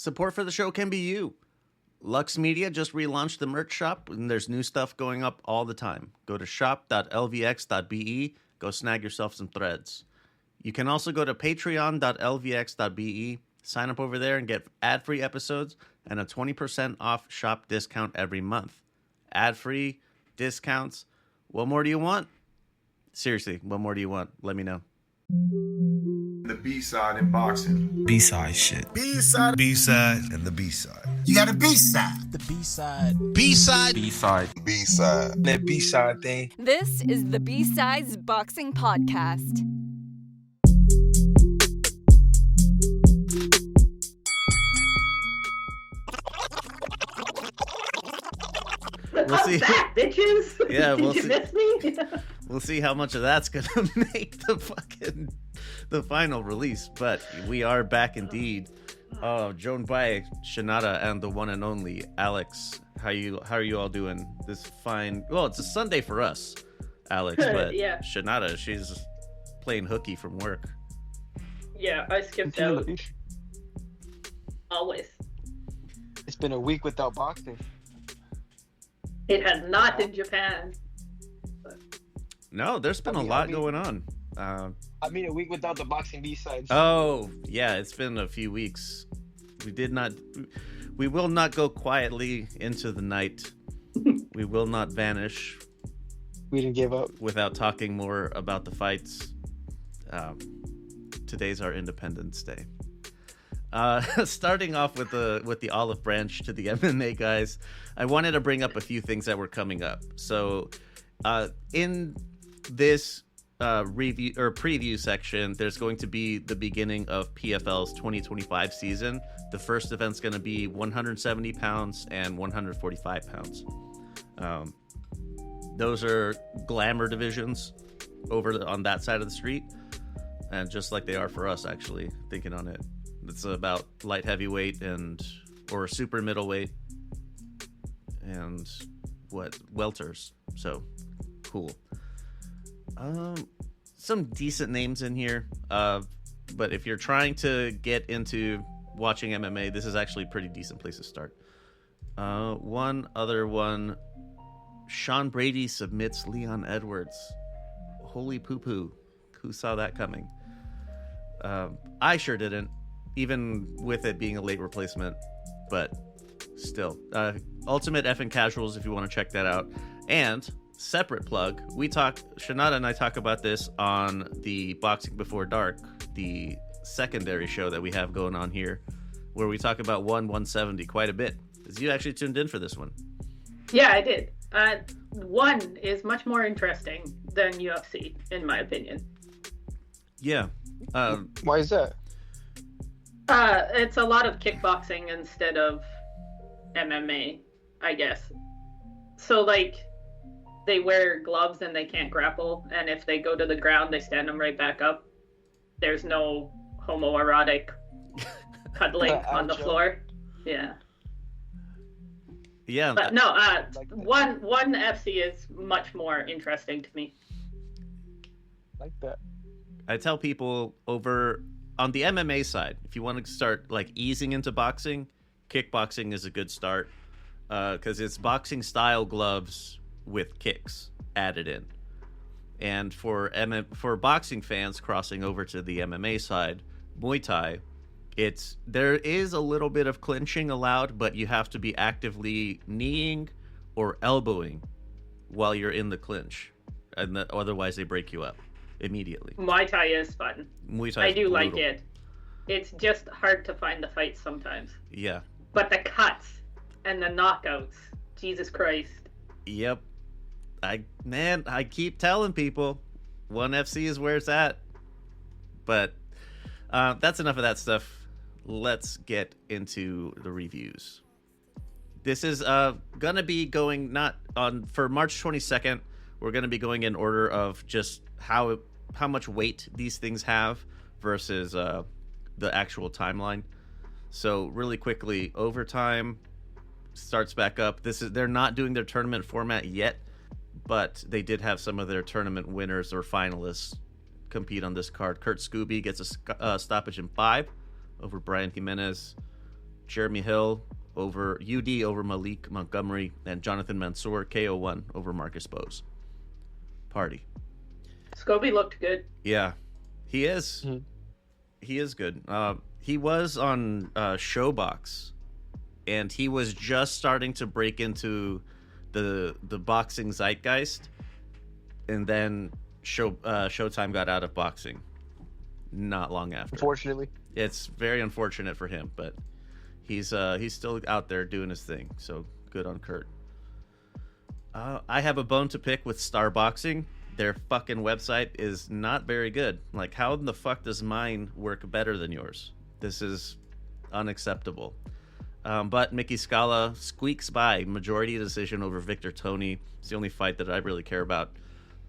Support for the show can be you. Lux Media just relaunched the merch shop, and there's new stuff going up all the time. Go to shop.lvx.be, go snag yourself some threads. You can also go to patreon.lvx.be, sign up over there and get ad-free episodes and a 20% off shop discount every month. Ad-free, discounts. What more do you want? Seriously, what more do you want? Let me know. The B-side in boxing. B-side shit. B-side. B-side. And the B-side. You got a B-side. The B-side. B-side. B-side. B-side. That B-side thing. This is the B-Sides Boxing Podcast. We'll see. Back, bitches. Yeah, Did we'll you see. miss me? We'll see how much of that's gonna make the final release. But we are back indeed. Joined by Shinada and the one and only Alex. How are you all doing this fine? Well, it's a Sunday for us, Alex, but Yeah. Shinada, she's playing hooky from work. Yeah, I skipped out. Always. It's been a week without boxing. It has not in Japan. No, there's been a lot going on. I mean, a week without the boxing B-sides. Oh, yeah, it's been a few weeks. We will not go quietly into the night. We will not vanish We didn't give up. without talking more about the fights. Today's our Independence Day. Starting off with the olive branch to the MMA guys, I wanted to bring up a few things that were coming up. So, in this review or preview section, there's going to be the beginning of PFL's 2025 season. The first event's going to be 170 pounds and 145 pounds. Those are glamour divisions over on that side of the street, and just like they are for us, actually, thinking on it. It's about light heavyweight or super middleweight and welters. So cool. Some decent names in here. But if you're trying to get into watching MMA, this is actually a pretty decent place to start. One other one. Sean Brady submits Leon Edwards. Holy poo-poo. Who saw that coming? I sure didn't. Even with it being a late replacement, but still. Ultimate Effing Casuals, if you want to check that out. And, separate plug, Shinada and I talk about this on the Boxing Before Dark, the secondary show that we have going on here, where we talk about 170 quite a bit. Because you actually tuned in for this one. Yeah, I did. One is much more interesting than UFC, in my opinion. Yeah. Why is that? It's a lot of kickboxing instead of MMA, I guess. So, like, they wear gloves and they can't grapple, and if they go to the ground, they stand them right back up. There's no homoerotic cuddling on the floor. Yeah. Yeah. But no, one FC is much more interesting to me. Like that. I tell people over on the MMA side, if you want to start like easing into boxing, kickboxing is a good start because it's boxing style gloves with kicks added in. And for boxing fans crossing over to the MMA side, Muay Thai, there is a little bit of clinching allowed, but you have to be actively kneeing or elbowing while you're in the clinch, and otherwise they break you up immediately. Muay Thai is fun. Muay Thai I do brutal. like it. It's just hard to find the fights sometimes. Yeah. But the cuts and the knockouts, Jesus Christ. Yep. I keep telling people, 1FC is where it's at. But that's enough of that stuff. Let's get into the reviews. This is gonna be going for March 22nd. We're gonna be going in order of just how much weight these things have versus the actual timeline. So really quickly, Overtime starts back up. They're not doing their tournament format yet, but they did have some of their tournament winners or finalists compete on this card. Kurt Scooby gets a stoppage in 5 over Brian Jimenez. Jeremy Hill over UD over Malik Montgomery, and Jonathan Mansour KO1 over Marcus Bowes. Party. Scobie looked good. Yeah, he is. Mhm. He is good. He was on Showbox, and he was just starting to break into the boxing zeitgeist, and then Showtime got out of boxing not long after. Unfortunately. It's very unfortunate for him, but he's still out there doing his thing. So good on Kurt. I have a bone to pick with Star Boxing. Their fucking website is not very good. Like, how in the fuck does mine work better than yours? This is unacceptable. But Mickey Scala squeaks by majority decision over Victor Toney. It's the only fight that I really care about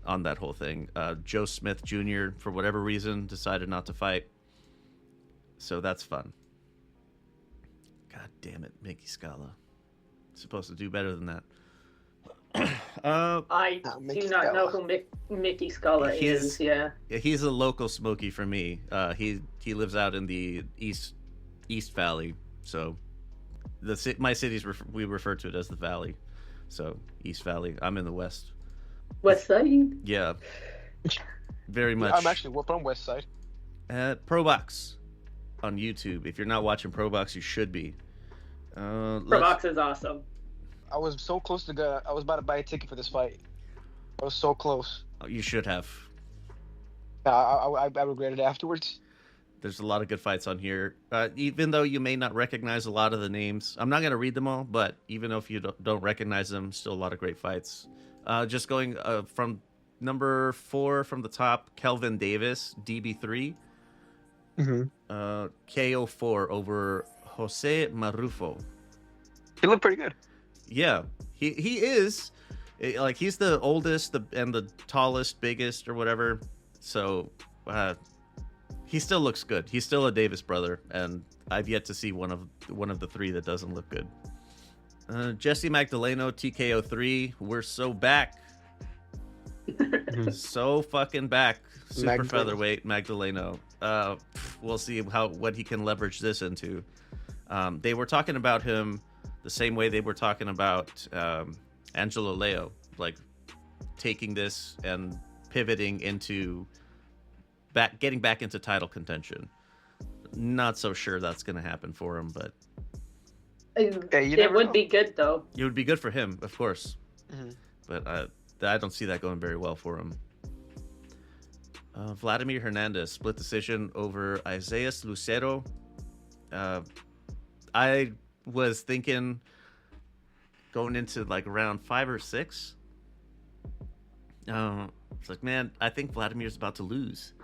on that whole thing. Joe Smith Jr., for whatever reason, decided not to fight. So that's fun. God damn it, Mickey Scala. Supposed to do better than that. I Mickey do not Scala. know who Mickey Scala is. Yeah. He's a local Smokey for me. He lives out in the East Valley, so my city's we refer to it as the Valley. So East Valley. I'm in the West. West Side. Yeah, very much. I'm actually from West Side. ProBox on YouTube. If you're not watching ProBox, you should be. ProBox is awesome. I was so close to go. I was about to buy a ticket for this fight. I was so close. You should have. I regretted it afterwards. There's a lot of good fights on here. Even though you may not recognize a lot of the names, I'm not going to read them all, but even if you don't recognize them, still a lot of great fights. Just going from number 4 from the top, Kelvin Davis, DB3. Mm-hmm. KO4 over Jose Marufo. He looked pretty good. Yeah, he is. Like, he's the oldest and the tallest, biggest, or whatever. So he still looks good. He's still a Davis brother, and I've yet to see one of the 3 that doesn't look good. Jesse Magdaleno, TKO3. We're so back. So fucking back. Super featherweight Magdaleno. We'll see what he can leverage this into. They were talking about him the same way they were talking about Angelo Leo, like taking this and pivoting into getting back into title contention. Not so sure that's going to happen for him, but It would be good though. it would be good for him, of course. Mm-hmm. But I don't see that going very well for him. Vladimir Hernandez, split decision over Isaias Lucero. I was thinking going into like round 5 or 6. It's like, man, I think Vladimir's about to lose.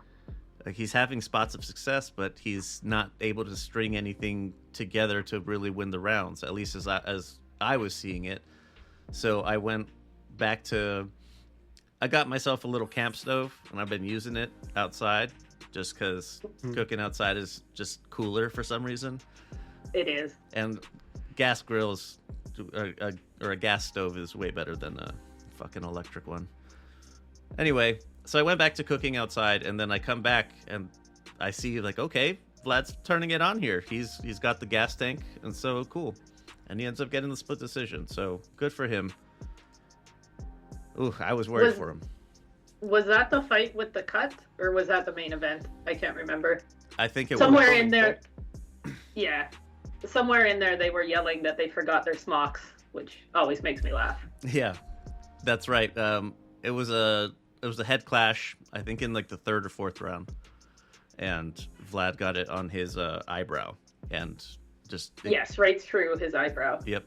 Like, he's having spots of success, but he's not able to string anything together to really win the rounds, at least as I was seeing it. So I went back to... I got myself a little camp stove, and I've been using it outside just because cooking outside is just cooler for some reason. It is. And gas grills or a gas stove is way better than a fucking electric one. Anyway, so I went back to cooking outside, and then I come back and I see, like, okay, Vlad's turning it on here. He's got the gas tank, and so cool. And he ends up getting the split decision, so good for him. Ooh, I was worried for him. Was that the fight with the cut, or was that the main event? I can't remember. I think it Somewhere was. in there. Yeah. Somewhere in there they were yelling that they forgot their smocks, which always makes me laugh. Yeah, that's right. It was a head clash, I think in like the 3rd or 4th round, and Vlad got it on his eyebrow, and Yes, right through his eyebrow. Yep.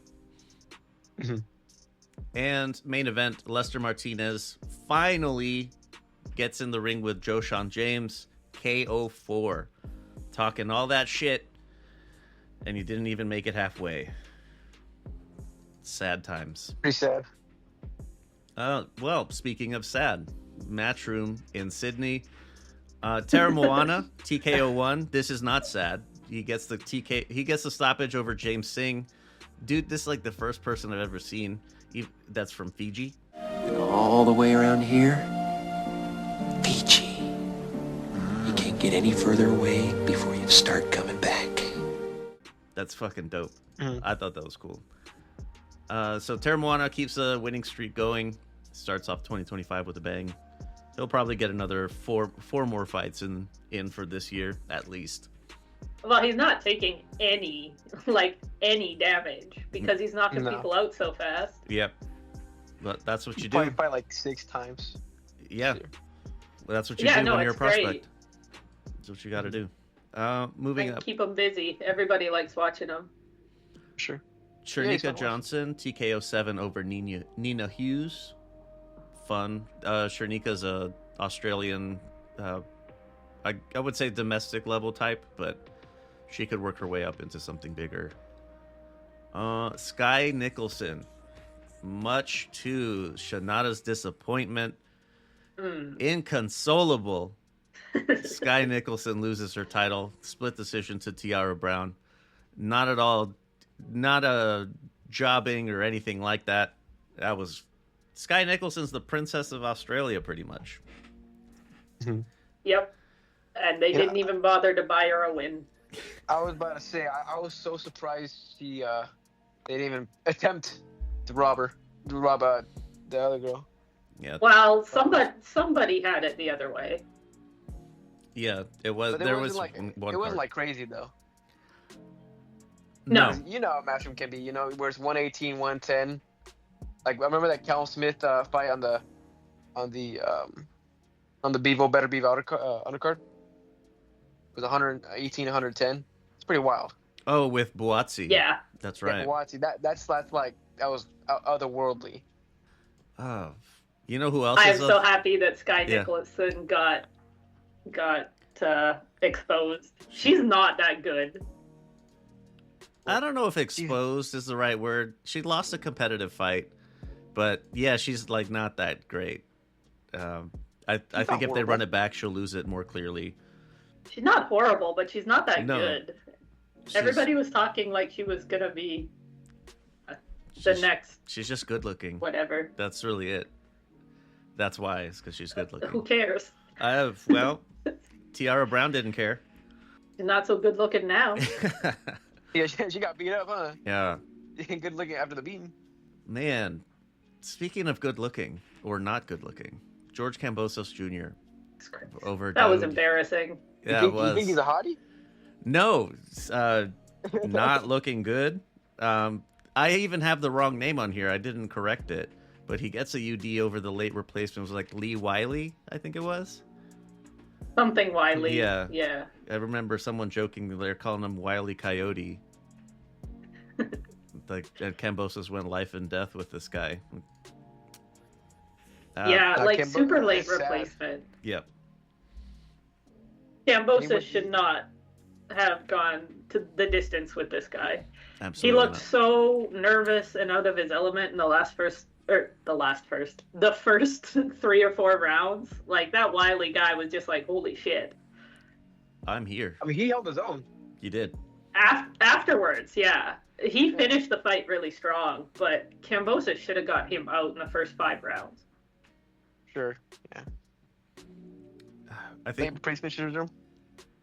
And main event, Lester Martinez finally gets in the ring with Joshawn James, KO4, talking all that shit, and he didn't even make it halfway. Sad times. Pretty sad. Well, speaking of sad, Matchroom in Sydney. Tara Moana, TKO1. This is not sad. He gets the stoppage over James Singh. Dude, this is like the first person I've ever seen that's from Fiji. And all the way around here, Fiji. You can't get any further away before you start coming back. That's fucking dope. Mhm. I thought that was cool. So Termoana keeps a winning streak going. Starts off 2025 with a bang. He'll probably get another four more fights in for this year at least. Well, he's not taking any damage because he's knocking No. people out so fast. Yep. But that's what you do. Probably fight like 6 times. Yeah. Well, that's what you Yeah, do no, when you're a it's great. prospect. That's what you got to do. Moving And up. keep him busy. Everybody likes watching him. Sure. he's Chernika fun to watch. Johnson, TKO7 over Nina Hughes. Fun. Chernika's a Australian, I would say domestic level type, but she could work her way up into something bigger. Sky Nicholson, much to Shanada's disappointment, inconsolable. Sky Nicholson loses her title, split decision to Tiara Brown. Not at all, not a jobbing or anything like that. That was Sky Nicholson's the princess of Australia, pretty much. Yep. And they Yeah. didn't even bother to buy her a win. I was about to say, I was so surprised they didn't even attempt to rob the other girl. Yeah, Well, somebody had it the other way. yeah, it was. But There it was wasn't like one it wasn't card. like crazy though. No. You know how matchroom can be, where it's 118, 110. Like I remember that Cal Smith fight on the Bevo Better Bevo undercard. It was 118, 110. It's pretty wild. Oh, with Buatsi. Yeah. That's right. Watsi, that's like that was otherworldly. Oh, you know who else I'm is so happy that Sky Yeah. Nicholson got exposed. She's not that good. I don't know if exposed is the right word. She lost a competitive fight, but yeah, she's like not that great. I think if they horrible. run it back, she'll lose it more clearly. She's not horrible, but she's not that No. good. She's- Everybody was talking like she was gonna be the she's- next She's just good looking. whatever. That's really it. That's why, it's because she's good Who looking. cares? Tiara Brown didn't care. She's not so good looking now. Yeah, she got beat up, huh? Yeah, Good looking after the beating. man. Speaking of good looking or not good looking, George Kambosos Jr. over. That was Dode. embarrassing. Yeah, you it was. think he's a hottie? No, not looking good. I even have the wrong name on here. I didn't correct it, but he gets a UD over the late replacement. It was like Lee Wiley, I think it was. Something Wiley. Yeah. Yeah. I remember someone joking they're calling him Wiley Coyote. Like, and Kambosos went life and death with this guy. Yeah, like Kimbo- super late that's sad. replacement. Yep. Cambosa should not have gone to the distance with this guy. Absolutely. He looked not. so nervous and out of his element in the first 3 or 4 rounds. Like that Wiley guy was just like, holy shit. I'm here. I mean, he held his own. You did. Afterwards, yeah. He finished the fight really strong, but Cambosa should have got him out in the first 5 rounds. Sure. Yeah. I think Late replacement syndrome.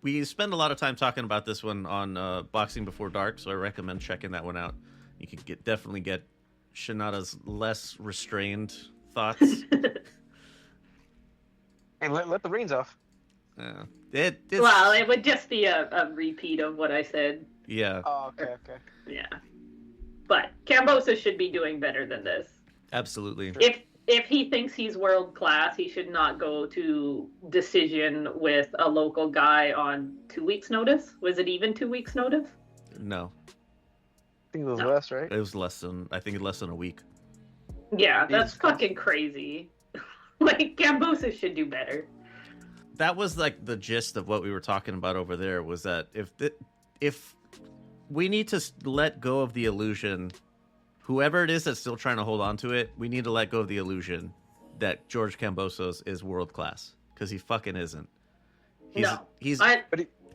we spend a lot of time talking about this one on Boxing Before Dark, so I recommend checking that one out. You can definitely get Shanada's less restrained thoughts. And let the reins off. It's, Well, it would just be a repeat of what I said. yeah, Oh, okay. Yeah. But Cambosa should be doing better than this. absolutely. If he thinks he's world class, he should not go to decision with a local guy on 2 weeks' notice. Was it even 2 weeks' notice? No, I think it was No. less, right? it was less than a week. Yeah, that's Jesus Christ. fucking crazy. Like Cambosa should do better. That was like the gist of what we were talking about over there. Was that if we need to let go of the illusion, whoever it is that's still trying to hold on to it, we need to let go of the illusion that George Kambosos is world class, because he fucking isn't. He's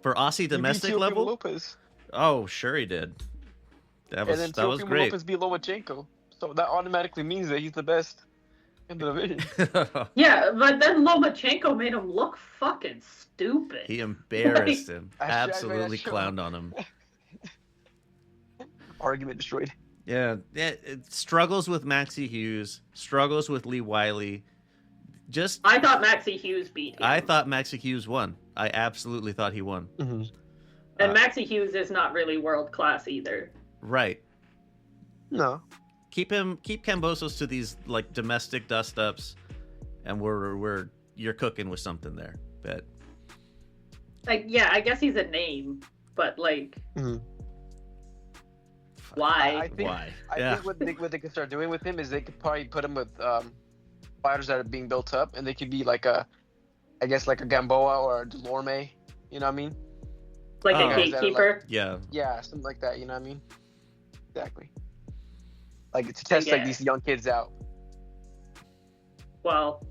for Aussie domestic He beat Teofimo level. Lopez. Oh, sure he did. That was And then was Teofimo great. Lopez beat Lomachenko. So that automatically means that he's the best in the division. Yeah, but then Lomachenko made him look fucking stupid. He embarrassed him. I Absolutely sure- clowned on him. argument destroyed. Yeah, it struggles with Maxie Hughes, struggles with Lee Wiley. Just I thought Maxie Hughes beat him. I thought Maxie Hughes won. I absolutely thought he won. Mm-hmm. And Maxie Hughes is not really world class either. Right. No. Keep Kambosos to these like domestic dust ups, and you're cooking with something there. But Like, yeah, I guess he's a name, but like, why? I think what they could start doing with him is they could probably put him with fighters that are being built up, and they could be like a Gamboa or a Delorme. You know what I mean? Like Oh. a gatekeeper. yeah, Yeah, something like that. You know what I mean? Exactly. Like to test like Yeah. these young kids out. Well,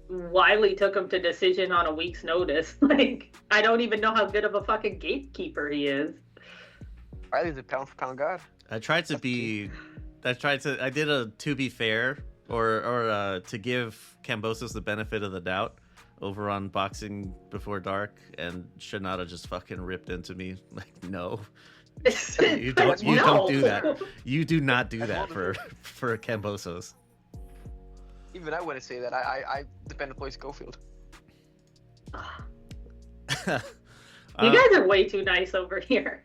Wiley took him to decision on a week's notice. Like, I don't even know how good of a fucking gatekeeper he is. Riley's a pound for pound god. I did a to be fair or to give Kambosos the benefit of the doubt over on Boxing Before Dark, and Shinada just fucking ripped into me like, no. You don't do that. You do not do that for Kambosos. Even I wouldn't say that. I defended Floyd Schofield. You guys are way too nice over here.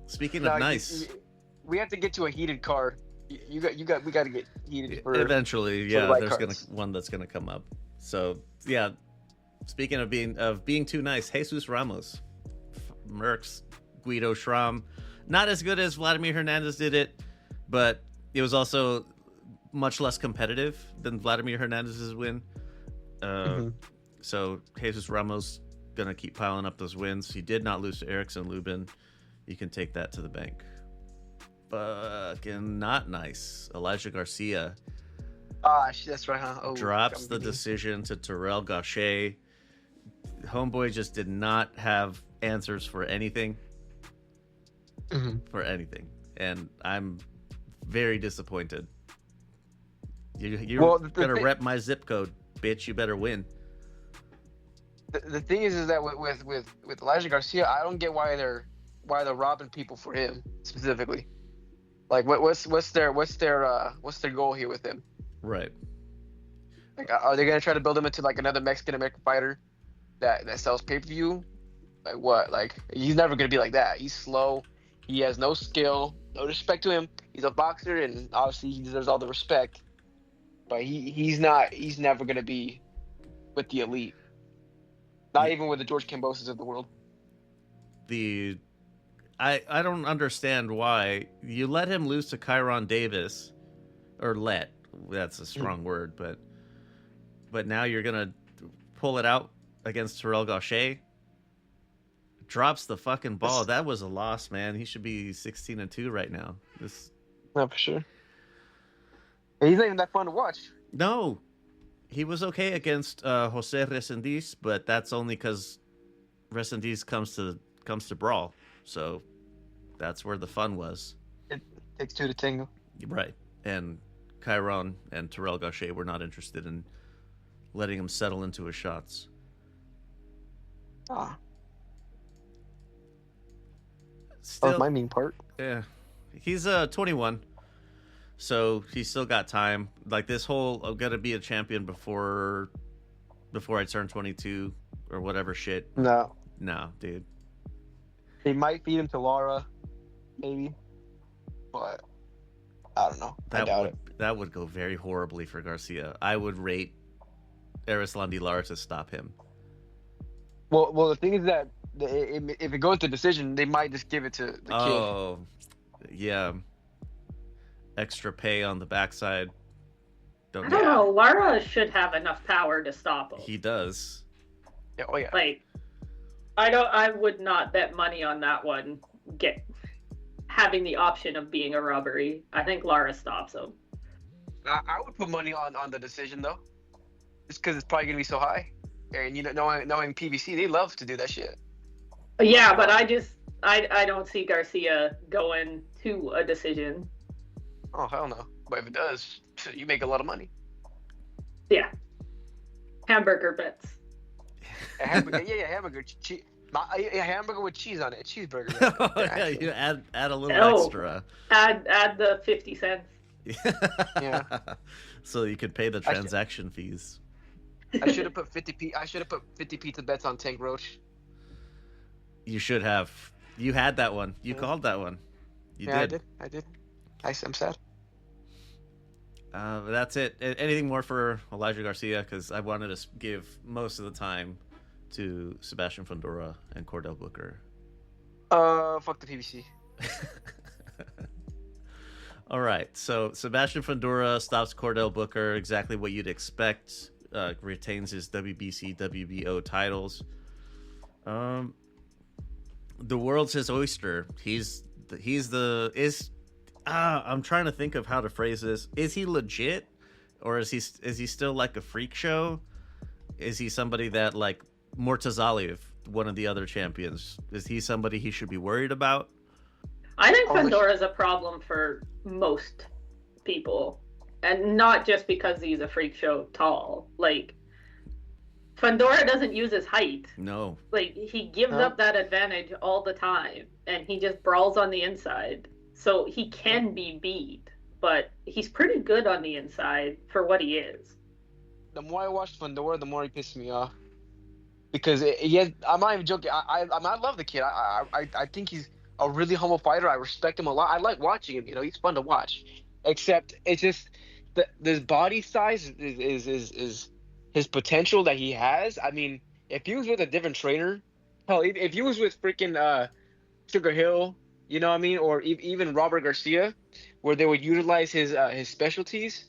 Speaking No, of nice, we have to get to a heated card. We got to get heated for eventually, for yeah, the right there's cards. one that's gonna come up. So yeah, speaking of being too nice, Jesus Ramos, Merckx, Guido Schramm, not as good as Vladimir Hernandez did it, but it was also much less competitive than Vladimir Hernandez's win. So Jesus Ramos gonna keep piling up those wins. He did not lose to Erickson Lubin. You can take that to the bank. Fucking not nice. Elijah Garcia That's right, huh? Oh, drops the I'm- decision to Terrell Gaucher. Homeboy just did not have answers for anything. For anything. And I'm very disappointed. You're Well, the gonna thing- rep my zip code, bitch. You better win. The thing is that with Elijah Garcia, I don't get why they're robbing people for him specifically. Like, what's their goal here with him? Right. Like, are they gonna try to build him into like another Mexican American fighter that sells pay per view? Like what? Like, he's never gonna be like that. He's slow. He has no skill. No respect to him. He's a boxer, and obviously he deserves all the respect. But he's not. He's never gonna be with the elite. Not even with the George Kamboses of the world. I don't understand why you let him lose to Kyron Davis, or that's a strong word, but now you're gonna pull it out against Terrell Gaucher. Drops the fucking ball. That was a loss, man. He should be 16-2 right now. Not for sure. He's not even that fun to watch. No, he was okay against Jose Resendiz, but that's only because Resendiz comes to brawl. So that's where the fun was. It takes two to tango. Right. And Kyron and Terrell Gaucher were not interested in letting him settle into his shots. That Still, was my mean part. yeah. He's 21. So he's still got time. Like this whole I'm gonna be a champion before I turn 22 or whatever shit. No. No, dude. They might feed him to Lara, maybe. But I don't know. I doubt it. That would go very horribly for Garcia. I would rate Erislandy Lara to stop him. Well, the thing is that if it goes to decision, they might just give it to the kid. Oh, yeah. Extra pay on the backside. I don't know. Lara should have enough power to stop him. He does. Yeah, oh yeah. Like, I would not bet money on that one. Having the option of being a robbery. I think Lara stops him. I would put money on the decision though, just because it's probably gonna be so high. And you know, knowing PBC, they love to do that shit. Yeah, but I don't see Garcia going to a decision. Oh hell no! But if it does, you make a lot of money. Yeah. Hamburger bets. Hamburger. A hamburger with cheese on it. Cheeseburger. Yeah, you add a little Oh. extra. Add the 50 cents. Yeah. So you could pay the I should- transaction fees. I should have put 50 pizza bets on Tank Roach. You should have. You had that one. You called that one. You did. I did. I'm sad. But that's it. Anything more for Elijah Garcia? Because I wanted to give most of the time to Sebastian Fundora and Cordell Booker. Fuck the PBC. All right. So Sebastian Fundora stops Cordell Booker. Exactly what you'd expect. Retains his WBC, WBO titles. The world's his oyster. I'm trying to think of how to phrase this. Is he legit, or is he still like a freak show? Is he somebody that, like Murtazaliev, one of the other champions, is he somebody he should be worried about? I think Fundora is a problem for most people, and not just because he's a freak show tall. Like, Fundora doesn't use his height. No. Like, he gives up that advantage all the time, and he just brawls on the inside. So he can be beat, but he's pretty good on the inside for what he is. The more I watch Fundora, the more he pisses me off. Because I'm not even joking. I love the kid. I think he's a really humble fighter. I respect him a lot. I like watching him. You know, he's fun to watch. Except it's just the body size is his potential that he has. I mean, if he was with a different trainer, hell, if he was with freaking Sugar Hill, you know what I mean, or even Robert Garcia, where they would utilize his specialties,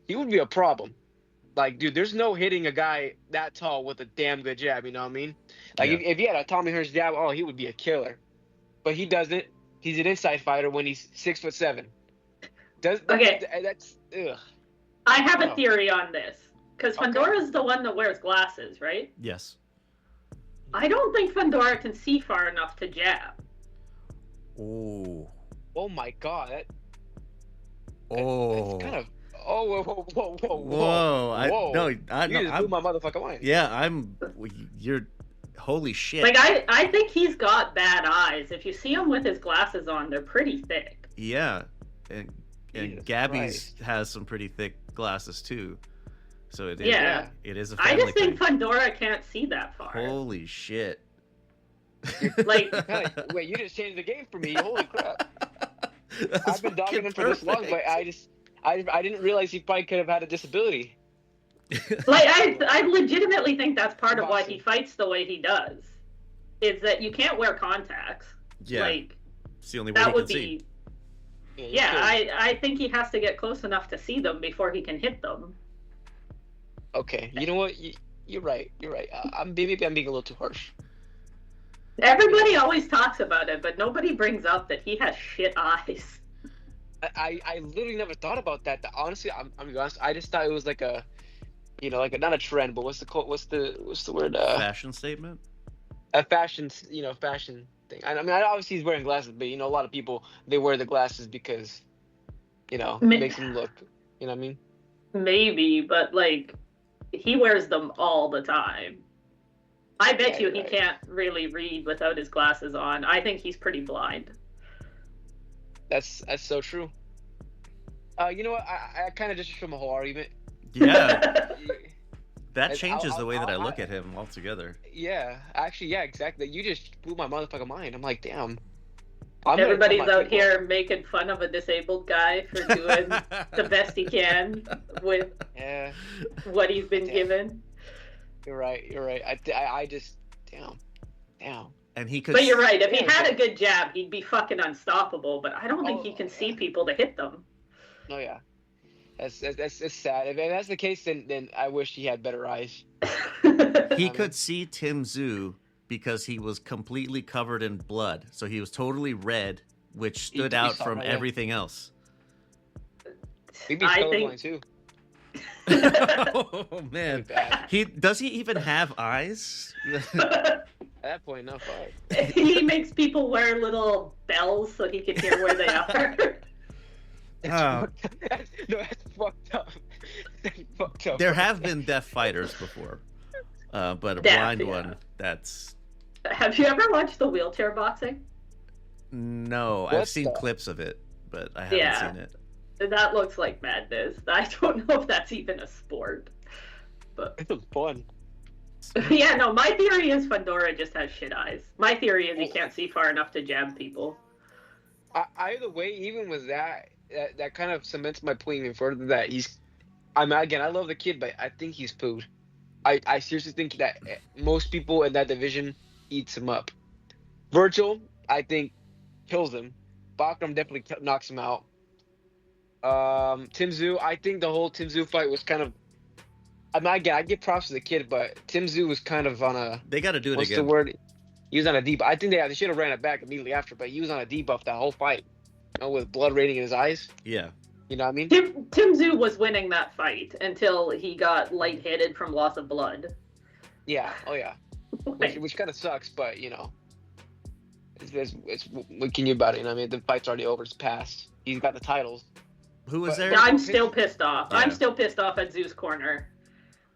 he would be a problem. Like, dude, there's no hitting a guy that tall with a damn good jab, you know what I mean? Like, Yeah. if he had a Tommy Hearns jab, oh, he would be a killer. But he doesn't. He's an inside fighter when he's 6'7". Okay. That's ugh. I have a Oh. theory on this, because Okay. Fundora's the one that wears glasses, right? Yes. I don't think Fundora can see far enough to jab. Oh. Oh my god, that's Oh. kind of. Oh, whoa. Whoa. You just blew my motherfucking mind. Yeah, you're. Holy shit. Like, I think he's got bad eyes. If you see him with his glasses on, they're pretty thick. Yeah, and Jesus Gabby's has some pretty thick glasses too, so it is. Yeah. It is a I family just think thing. Fundora can't see that far. Holy shit! Like, Wait, you just changed the game for me. Holy crap! That's I've been dogging him for this long, but perfect. I didn't realize he probably could have had a disability. like I legitimately think that's part of why Awesome. he fights the way he does. Is that you can't wear contacts. Yeah, Like, it's the only way that you would can be. see. Yeah, I think he has to get close enough to see them before he can hit them. Okay, you know what? You're right. You're right. Maybe I'm being a little too harsh. Everybody always talks about it, but nobody brings up that he has shit eyes. I literally never thought about that. Honestly, I'm gonna be honest. I just thought it was like a, you know, like a, not a trend, but what's the word? Fashion statement. A fashion, fashion thing. I mean, obviously he's wearing glasses, but you know, a lot of people they wear the glasses because, you know, it makes them look. You know what I mean? Maybe, but like, he wears them all the time. I bet you he right. can't really read without his glasses on. I think he's pretty blind. That's so true. You know what? I kind of just from a whole argument. Yeah, Y- that I'll- changes the way that I I'll- look at him altogether. Yeah, actually, yeah, exactly. You just blew my motherfucking mind. I'm like, damn. I'm gonna Everybody's tell my out people- here making fun of a disabled guy for doing the best he can with Yeah, what he's been Damn. given. you're right. You're right. I just, damn. And he could. But you're right. If he Yeah, had a but- good jab, he'd be fucking unstoppable. But I don't think he can see people to hit them. Oh yeah. That's sad. If that's the case, then I wish he had better eyes. He could see Tim Zhu because he was completely covered in blood, so he was totally red, which stood he out saw from that, yeah. everything else. Maybe I colorblind think- too. Oh man, Bad. does he even have eyes? At that point, no fuck. He makes people wear little bells so he can hear where they are. Oh. That's fucked up. That's fucked up. There have been deaf fighters before, but a Deaf, blind yeah. one, that's Have you ever watched the wheelchair boxing? No, What I've seen the- clips of it, but I haven't Yeah. seen it. That looks like madness. I don't know if that's even a sport. But It was fun. yeah, no, my theory is Fundora just has shit eyes. My theory is he can't see far enough to jab people. Either way, even with that kind of cements my point even further that he's. I mean, again, I love the kid, but I think he's pooed. I seriously think that most people in that division eats him up. Virgil, I think, kills him. Bakram definitely knocks him out. Tim Tszyu, I think the whole Tim Tszyu fight was kind of. I mean, again, I give props to the kid, but Tim Tszyu was kind of on a. They got to do it What's again. the word? He was on a debuff. I think they should have ran it back immediately after, but he was on a debuff that whole fight. You know, with blood raining in his eyes. Yeah. You know what I mean? Tim Tszyu was winning that fight until he got lightheaded from loss of blood. Yeah. Oh yeah. Which kind of sucks, but you know, it's what can you about it? You know what I mean? The fight's already over. It's past. He's got the titles. Who was But- there? Yeah, I'm still pissed off. Yeah. I'm still pissed off at Zoo's corner.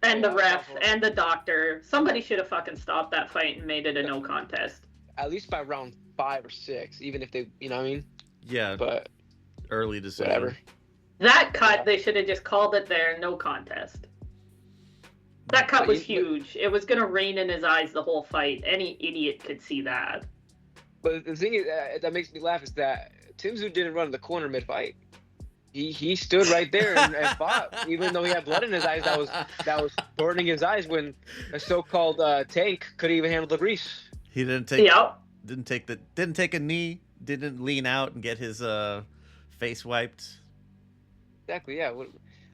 And the Yeah, ref awful. and the doctor. Somebody should have fucking stopped that fight and made it a no contest. At least by round 5 or 6, even if they, you know what I mean? Yeah, But early decision. whatever. That cut, Yeah. they should have just called it there, no contest. That cut But was you- huge. It was gonna rain in his eyes the whole fight. Any idiot could see that. But the thing is, that makes me laugh is that Tim Tszyu didn't run in the corner mid-fight. He stood right there and fought, even though he had blood in his eyes that was burning his eyes when a so-called tank couldn't even handle the grease. He didn't take Yep. didn't take a knee, didn't lean out and get his face wiped. Exactly, yeah.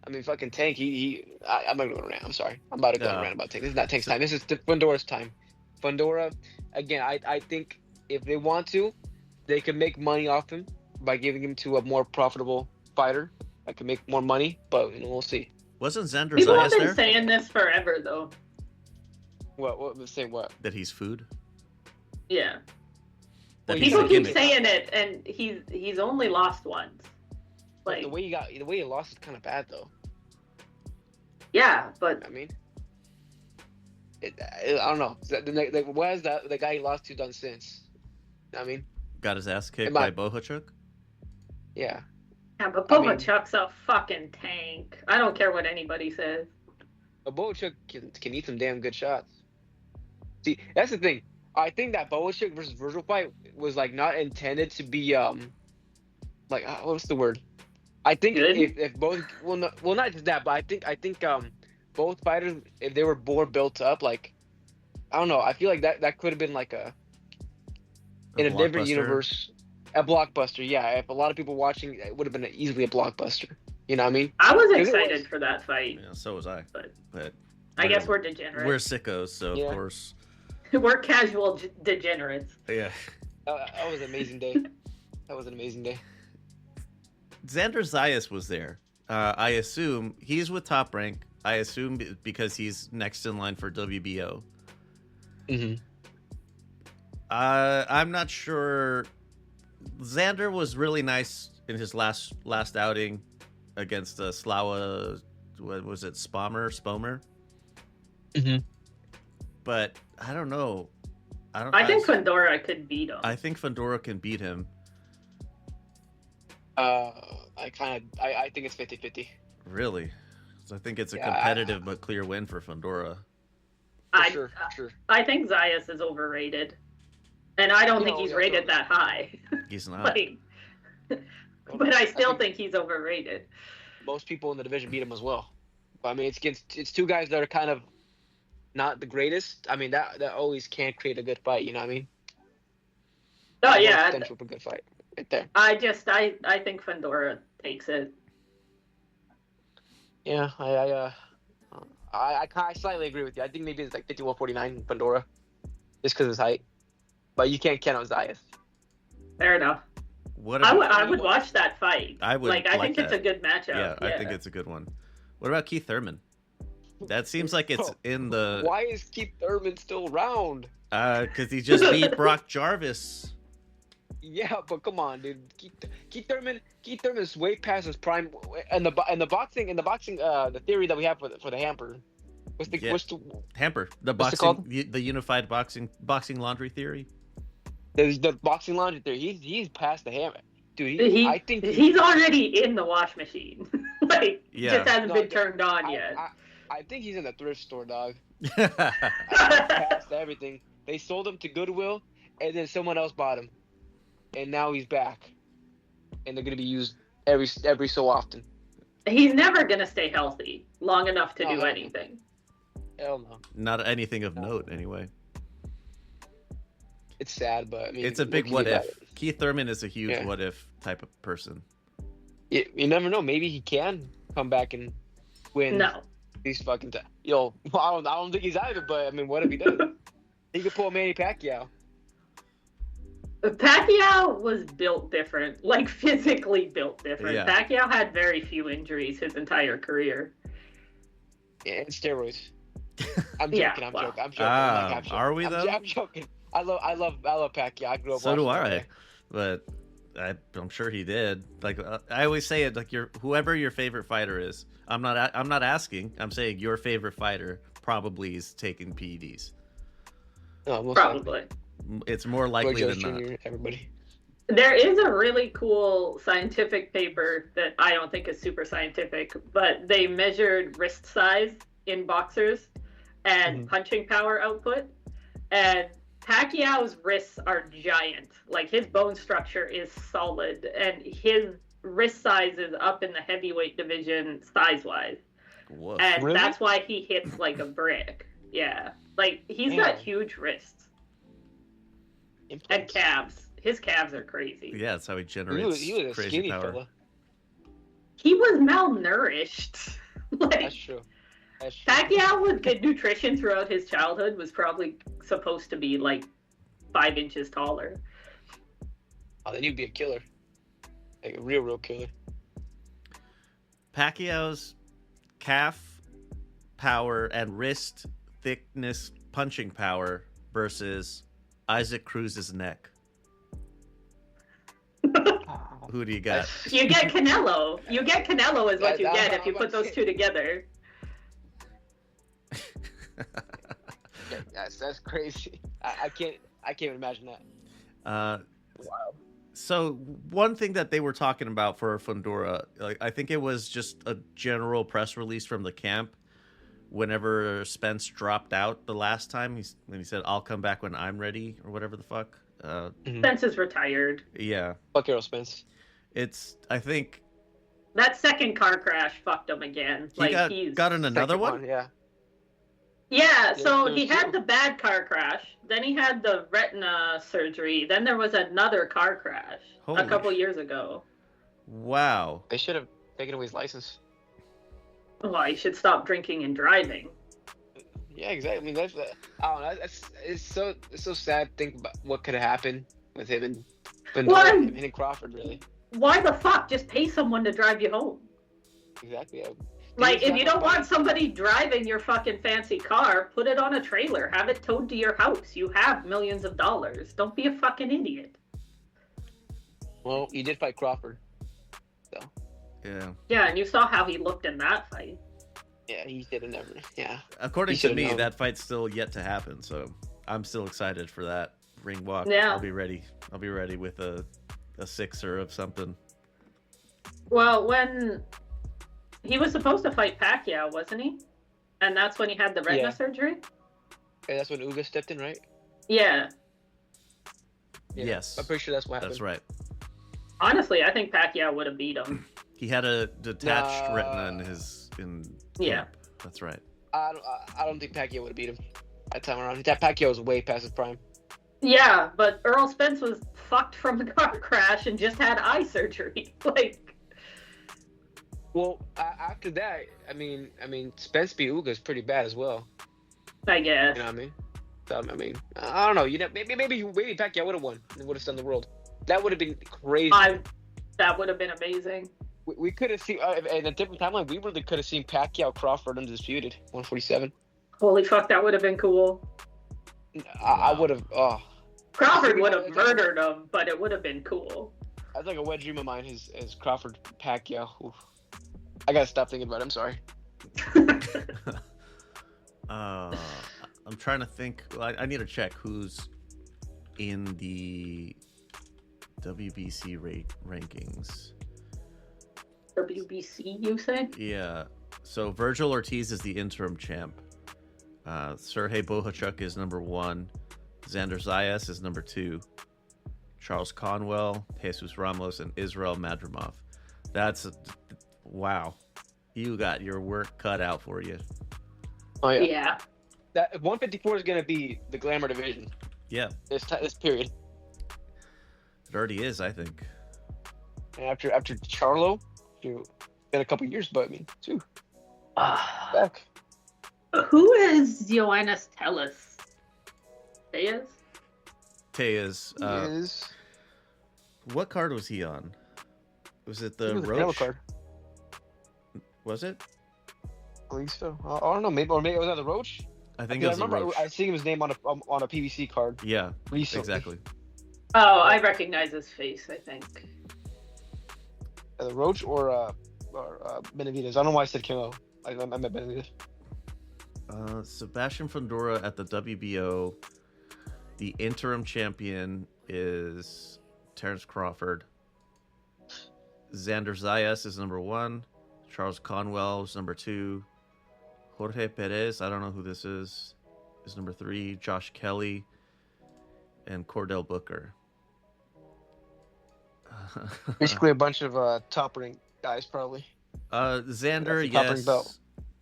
I mean, fucking Tank, I'm not going to rant. I'm sorry. I'm about to go No. rant about Tank. This is not Tank's time. This is Fundora's time. Fundora, again, I think if they want to, they can make money off him by giving him to a more profitable fighter that can make more money, but you know, we'll see. Wasn't Xander People have Zayas been there? saying this forever, though. Say what? That he's food. Yeah. That Well, he's People a keep gimmick. saying it, and he's only lost once. But Like, the way he lost is kind of bad, though. yeah, but I mean, I don't know. What has the guy he lost to done since? I mean, Got his ass kicked Am by I- Bohachuk. yeah. yeah, but I mean- Chuck's a fucking tank. I don't care what anybody says. But Bohachuk can eat some damn good shots. See, that's the thing. I think that Bohachuk versus Virgil fight was like not intended to be like what's the word? I think Good? if both not just that, but I think both fighters, if they were more built up, like I don't know, I feel like that could have been like in a different blockbuster. universe, a blockbuster. Yeah, if a lot of people watching, it would have been easily a blockbuster. You know what I mean? I was Because it excited was- for that fight. Yeah, so was I. But- But I guess we're degenerates. we're sickos, so Yeah. of course. We're casual degenerates. Yeah. That was an amazing day. That was an amazing day. Xander Zayas was there. I assume he's with Top Rank. I assume because he's next in line for WBO. Mm-hmm. I'm not sure. Xander was really nice in his last outing against Slawa. What was it, Spomer? Mhm. But I don't know. I think Fundora could beat him. I think Fundora can beat him. I think it's 50-50. Really. So I think it's a Yeah, competitive but clear win for Fundora. For sure. I think Zayas is overrated. And I don't think No, he's yeah, rated that high. He's not. Like, but I still think he's overrated. Most people in the division beat him as well. But I mean, it's two guys that are kind of not the greatest. I mean, that always can create a good fight. You know what I mean? Oh More yeah, potential for a good fight right there. I think Fundora takes it. Yeah, I slightly agree with you. I think maybe it's like 51-49 Pandora, just because of his height. But you can't count on Zayas. Fair enough. What I about, would watch that fight. I would I think it's that. a good matchup. Yeah, I think it's a good one. What about Keith Thurman? That seems like it's in the Why is Keith Thurman still around? because he just beat Brock Jarvis. Yeah, but come on, dude. Keith Thurman is way past his prime. And the boxing, the theory that we have for the hamper What's the Yeah. what's the Hamper, the What's it boxing, the unified boxing laundry theory. the boxing laundry there? He's past the hammer, dude. I think he's already in the wash machine. Like, Yeah. just hasn't No, been turned on yet. I think he's in the thrift store, dog. I think he's past everything. They sold him to Goodwill, and then someone else bought him, and now he's back, and they're gonna be used every so often. He's never gonna stay healthy long enough to No, do hell no. anything. Hell no. Not anything of note, anyway. It's sad, but I mean, It's a big can what you do if. about it? Keith Thurman is a huge Yeah. what if type of person. You never know. Maybe he can come back and win. No. These fucking yo, I don't think he's out of it, but I mean, what if he does? He could pull Manny Pacquiao. Pacquiao was built different, like physically built different. Yeah. Pacquiao had very few injuries his entire career. Yeah, and steroids. I'm Yeah, joking. I'm wow. joking. I'm joking. I'm joking. Are we, though? I'm joking. I love Pacquiao. I grew up. So do watching I, that guy. but I'm sure he did. Like I always say it, like whoever your favorite fighter is. I'm not asking. I'm saying your favorite fighter probably is taking PEDs. No, most Probably. It's more Roy likely Jones than not. Jr., everybody. There is a really cool scientific paper that I don't think is super scientific, but they measured wrist size in boxers and punching power output. And Pacquiao's wrists are giant. Like, his bone structure is solid, and his wrist size is up in the heavyweight division size-wise. Whoa. And Really? that's why he hits like a brick. Yeah. Like, he's Damn. got huge wrists and Implants. calves. His calves are crazy. Yeah, that's how he He generates was a crazy skinny power. fella. He was malnourished. Like, That's true. That's true. Pacquiao with good nutrition throughout his childhood was probably supposed to be like 5 inches taller. Oh, then you'd be a killer. Like a real killer. Pacquiao's calf power and wrist thickness punching power versus Isaac Cruz's neck. Who do you got? You get Canelo. You get Canelo is what you Yeah, get I'm if you about put to those say- two together. That's crazy. I can't even imagine that. Wow. So one thing that they were talking about for Fundora, like I think it was just a general press release from the camp. Whenever Spence dropped out the last time, when he said, "I'll come back when I'm ready," or whatever the fuck. Spence is retired. Yeah, Fuck Errol Spence. I think That second car crash fucked him again. he Like, got in another Second one. Yeah. Yeah, so there's he had two. the bad car crash, then he had the retina surgery, then there was another car crash Holy a couple years ago. Wow. They should have taken away his license. Well, he should stop drinking and driving. Yeah, exactly. I mean, that's I don't know. It's so sad to think about what could have happened with him and Well, him and Crawford. Really. Why the fuck? Just pay someone to drive you home. Exactly. Yeah. Like, He's if you not don't want funny. somebody driving your fucking fancy car, put it on a trailer. Have it towed to your house. You have millions of dollars. Don't be a fucking idiot. Well, he did fight Crawford. Yeah. Yeah, and you saw how he looked in that fight. Yeah, he should have never. Yeah. According He to should've me, known. that fight's still yet to happen. So I'm still excited for that ring walk. Yeah. I'll be ready. I'll be ready with a sixer of something. Well, when he was supposed to fight Pacquiao, wasn't he? And that's when he had the retina Yeah. surgery? Okay, that's when Uga stepped in, right? Yeah. Yeah. Yes. I'm pretty sure that's what happened. That's right. Honestly, I think Pacquiao would have beat him. He had a detached Nah. retina in Yeah. camp. That's right. I don't think Pacquiao would have beat him that time around. That Pacquiao was way past his prime. Yeah, but Earl Spence was fucked from the car crash and just had eye surgery. Like, Well, after that, I mean, Spence beat Uga is pretty bad as well. I guess. You know what I mean? So, I mean, I don't know. You know, maybe Pacquiao would have won and would have stunned the world. That would have been crazy. That would have been amazing. We could have seen in a different timeline. We really could have seen Pacquiao Crawford undisputed 147. Holy fuck, that would have been cool. I would have. Oh, Crawford would have murdered him, but it would have been cool. that's like a wet dream of mine. Is Crawford Pacquiao? Oof. I gotta stop thinking about it. I'm sorry. I'm trying to think. I need to check who's in the WBC rankings. WBC, you say? Yeah. So Virgil Ortiz is the interim champ. Sergey Bohachuk is number 1. Xander Zayas is number 2. Charles Conwell, Jesus Ramos, and Israel Madrimov. Wow. You got your work cut out for you. Oh yeah. Yeah. That 154 is gonna be the glamour division. Yeah, This period. it already is, I think. And after Charlo, been a couple years, but I mean, too back. Who is Ioannis Tellus? Tejas? Tejas. Is What card was he on? Was it the he was a Canelo Roach? card. Was it? I think so. I don't know. Maybe it was on the Roach. I think I it was the remember Roach. I seen his name on a PVC card Yeah, recently. exactly. Oh, I recognize his face, I think. The Roach or Benavidez. I don't know why I said Canelo. I meant Benavidez. Sebastian Fundora at the WBO. The interim champion is Terrence Crawford. Xander Zayas is number 1. Charles Conwell is number 2. Jorge Perez, I don't know who this is number 3. Josh Kelly and Cordell Booker. Basically, a bunch of top-ranked guys, probably. Xander, That's a top-ranked yes. belt.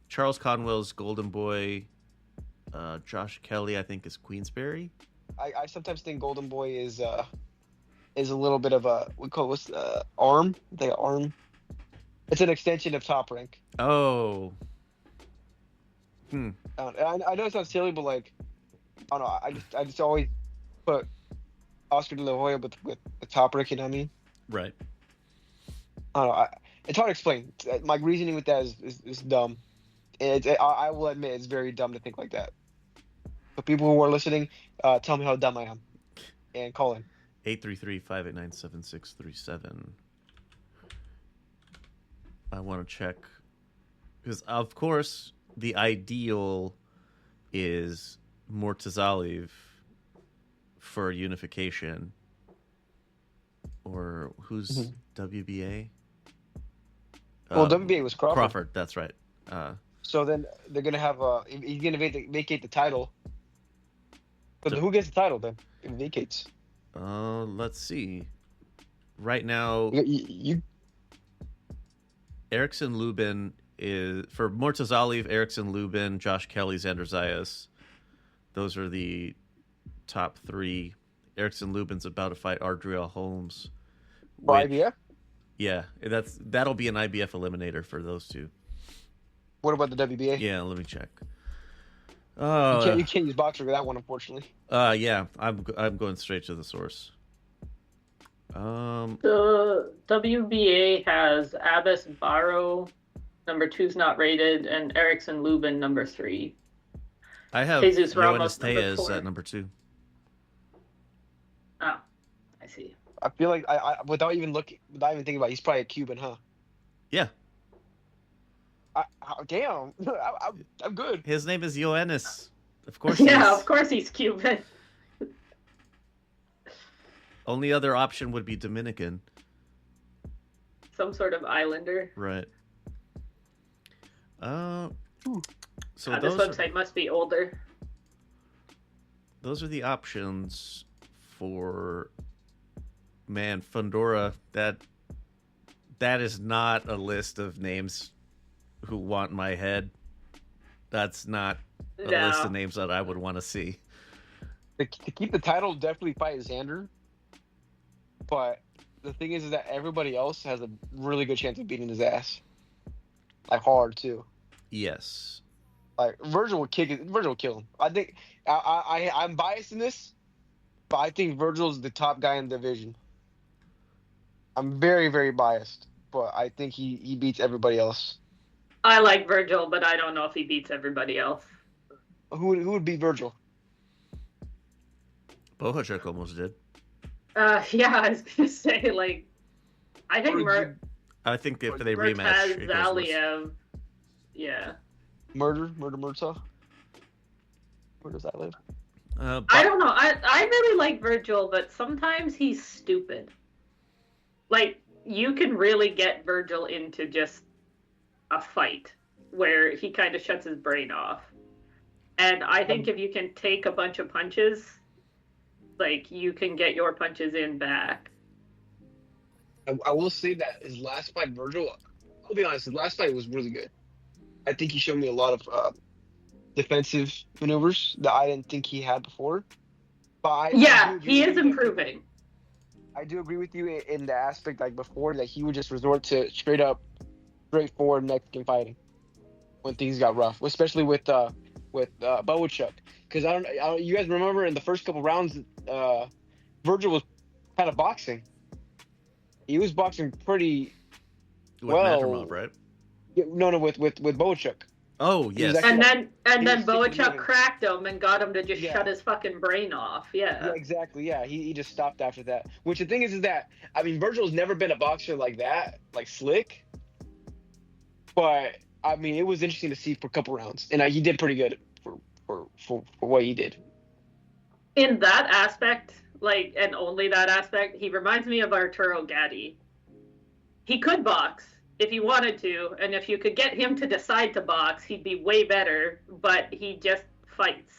Charles Conwell's Golden Boy. Josh Kelly, I think, is Queensberry. I sometimes think Golden Boy is a little bit of a what's arm? The arm. It's an extension of Top Rank. Oh. I know it sounds silly, but like, I don't know. I just always put Oscar De La Hoya with Top Rank. You know what I mean? Right. I don't know. It's hard to explain. My reasoning with that is dumb. I will admit it's very dumb to think like that. But people who are listening, tell me how dumb I am, and call in. 833-589-7637. I want to check because, of course, the ideal is Mortazaliv for unification. Or who's WBA? Well, WBA was Crawford. Crawford, that's right. So then they're gonna have he's gonna vacate the title. But who gets the title then? If it vacates. Let's see. Right now, You Erickson Lubin is for Mortazaliv, Erickson Lubin, Josh Kelly, Xander Zayas. Those are the top 3. Erickson Lubin's about to fight Ardriel Holmes. for which- IBF? Yeah, that'll be an IBF eliminator for those two. What about the WBA? Yeah, let me check. You can't use Boxer for that one, unfortunately. Yeah, I'm going straight to the source. The WBA has Abbas Barrow, number 2's not rated, and Erickson Lubin, number 3. I have Jesus Jonas Ramos, number Tejas 4. at number 2. Oh, I see. I feel like I without even thinking about it, he's probably a Cuban, huh? Yeah, Damn, I'm good. his name is Ioannis. Of course. Yeah, of course he's Cuban. Only other option would be Dominican. Some sort of islander. Right. So This those website must be older. are the options for Fundora. That is not a list of names who want my head. That's not a list of names that I would want to see. To keep the title, definitely fight Xander. But the thing is that everybody else has a really good chance of beating his ass. Like hard too. Yes. Like Virgil will kill him. I think I'm biased in this, but I think Virgil's the top guy in the division. I'm very, very biased, but I think he beats everybody else. I like Virgil, but I don't know if he beats everybody else. Who would beat Virgil? Bohachuk almost did. Yeah, I was gonna say I think I think if they rematch, Murtaz it goes worse. Zaliev. Yeah. Murtaza? Where does that live? I don't know. I really like Virgil, but sometimes he's stupid. Like, you can really get Virgil into just a fight where he kind of shuts his brain off. And I think if you can take a bunch of punches, like, you can get your punches in back. I will say that his last fight, Virgil, I'll be honest, his last fight was really good. I think he showed me a lot of defensive maneuvers that I didn't think he had before. But he is improving. I do agree with you in the aspect, like before, that he would just resort to straightforward Mexican fighting when things got rough, especially with Boachuk. Because I don't, you guys remember in the first couple rounds, Virgil was kind of boxing. He was boxing pretty well. Madrimov, right? Yeah, no, with Boachuk. Oh yes. And then was Boachuk sticking cracked him and got him to just Yeah. shut his fucking brain off. Yeah. Yeah, exactly. Yeah, he just stopped after that. Which the thing is that I mean, Virgil's never been a boxer like that, like slick. But I mean, it was interesting to see for a couple rounds, and he did pretty good for what he did. In that aspect, like, and only that aspect, he reminds me of Arturo Gatti. He could box if he wanted to, and if you could get him to decide to box, he'd be way better, but he just fights.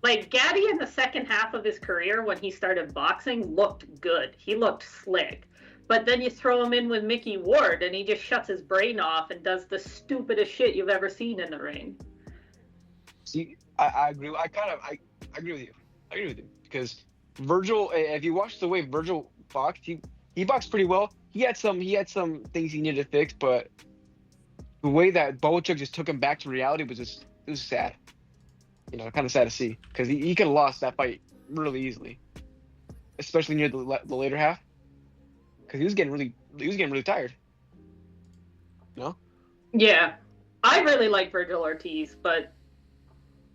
Like, Gatti in the second half of his career, when he started boxing, looked good. He looked slick. But then you throw him in with Mickey Ward, and he just shuts his brain off and does the stupidest shit you've ever seen in the ring. See, I agree. I agree with you. I agree with you because Virgil. If you watch the way Virgil boxed, he boxed pretty well. He had some things he needed to fix, but the way that Boachuk just took him back to reality it was sad. You know, kind of sad to see because he could have lost that fight really easily, especially near the later half because he was getting really tired. No. Yeah, I really like Virgil Ortiz, but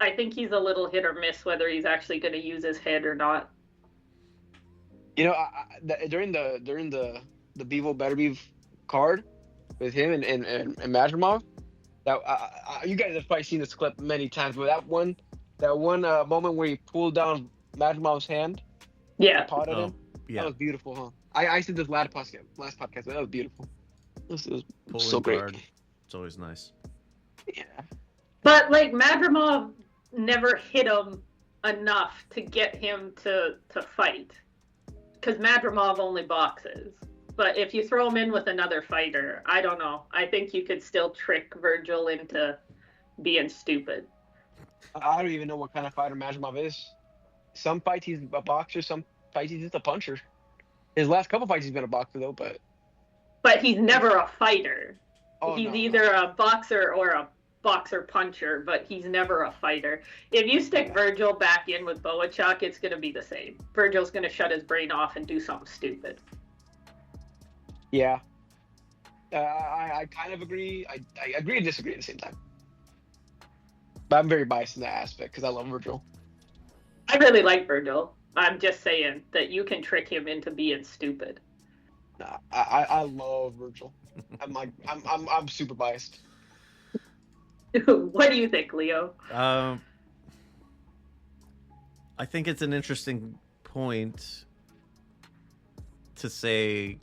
I think he's a little hit or miss whether he's actually going to use his head or not. You know, during the Bivol Beterbiev card with him and Madrimov, that you guys have probably seen this clip many times, but that one moment where he pulled down Madrimov's hand, Yeah. potted him, Yeah. that was beautiful, huh? I said this last podcast, but that was beautiful. It was Pulling so great. guard. It's always nice. Yeah. But, like, Madrimov never hit him enough to get him to fight. Because Madrimov only boxes. But if you throw him in with another fighter, I don't know. I think you could still trick Virgil into being stupid. I don't even know what kind of fighter Madrimov is. Some fights he's a boxer, some fights he's just a puncher. His last couple fights he's been a boxer though, but But he's never a fighter. He's no. either a boxer or a boxer puncher, but he's never a fighter. If you stick Virgil back in with Boachuk, it's going to be the same. Virgil's going to shut his brain off and do something stupid. Yeah. I kind of agree. I agree and disagree at the same time. But I'm very biased in that aspect because I love Virgil. I really like Virgil. I'm just saying that you can trick him into being stupid. Nah, I love Virgil. I'm super biased. What do you think, Leo? I think it's an interesting point to say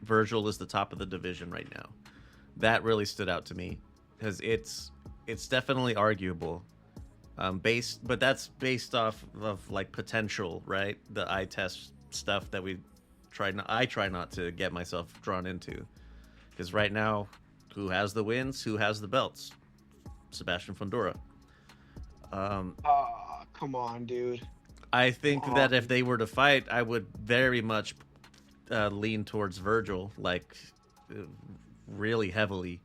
Virgil is the top of the division right now. That really stood out to me because it's definitely arguable. But that's based off of like potential, right? The eye test stuff that I try not to get myself drawn into, because right now, who has the wins? Who has the belts? Sebastian Fundora. Come on, dude. I think that if they were to fight, I would very much lean towards Virgil, like really heavily.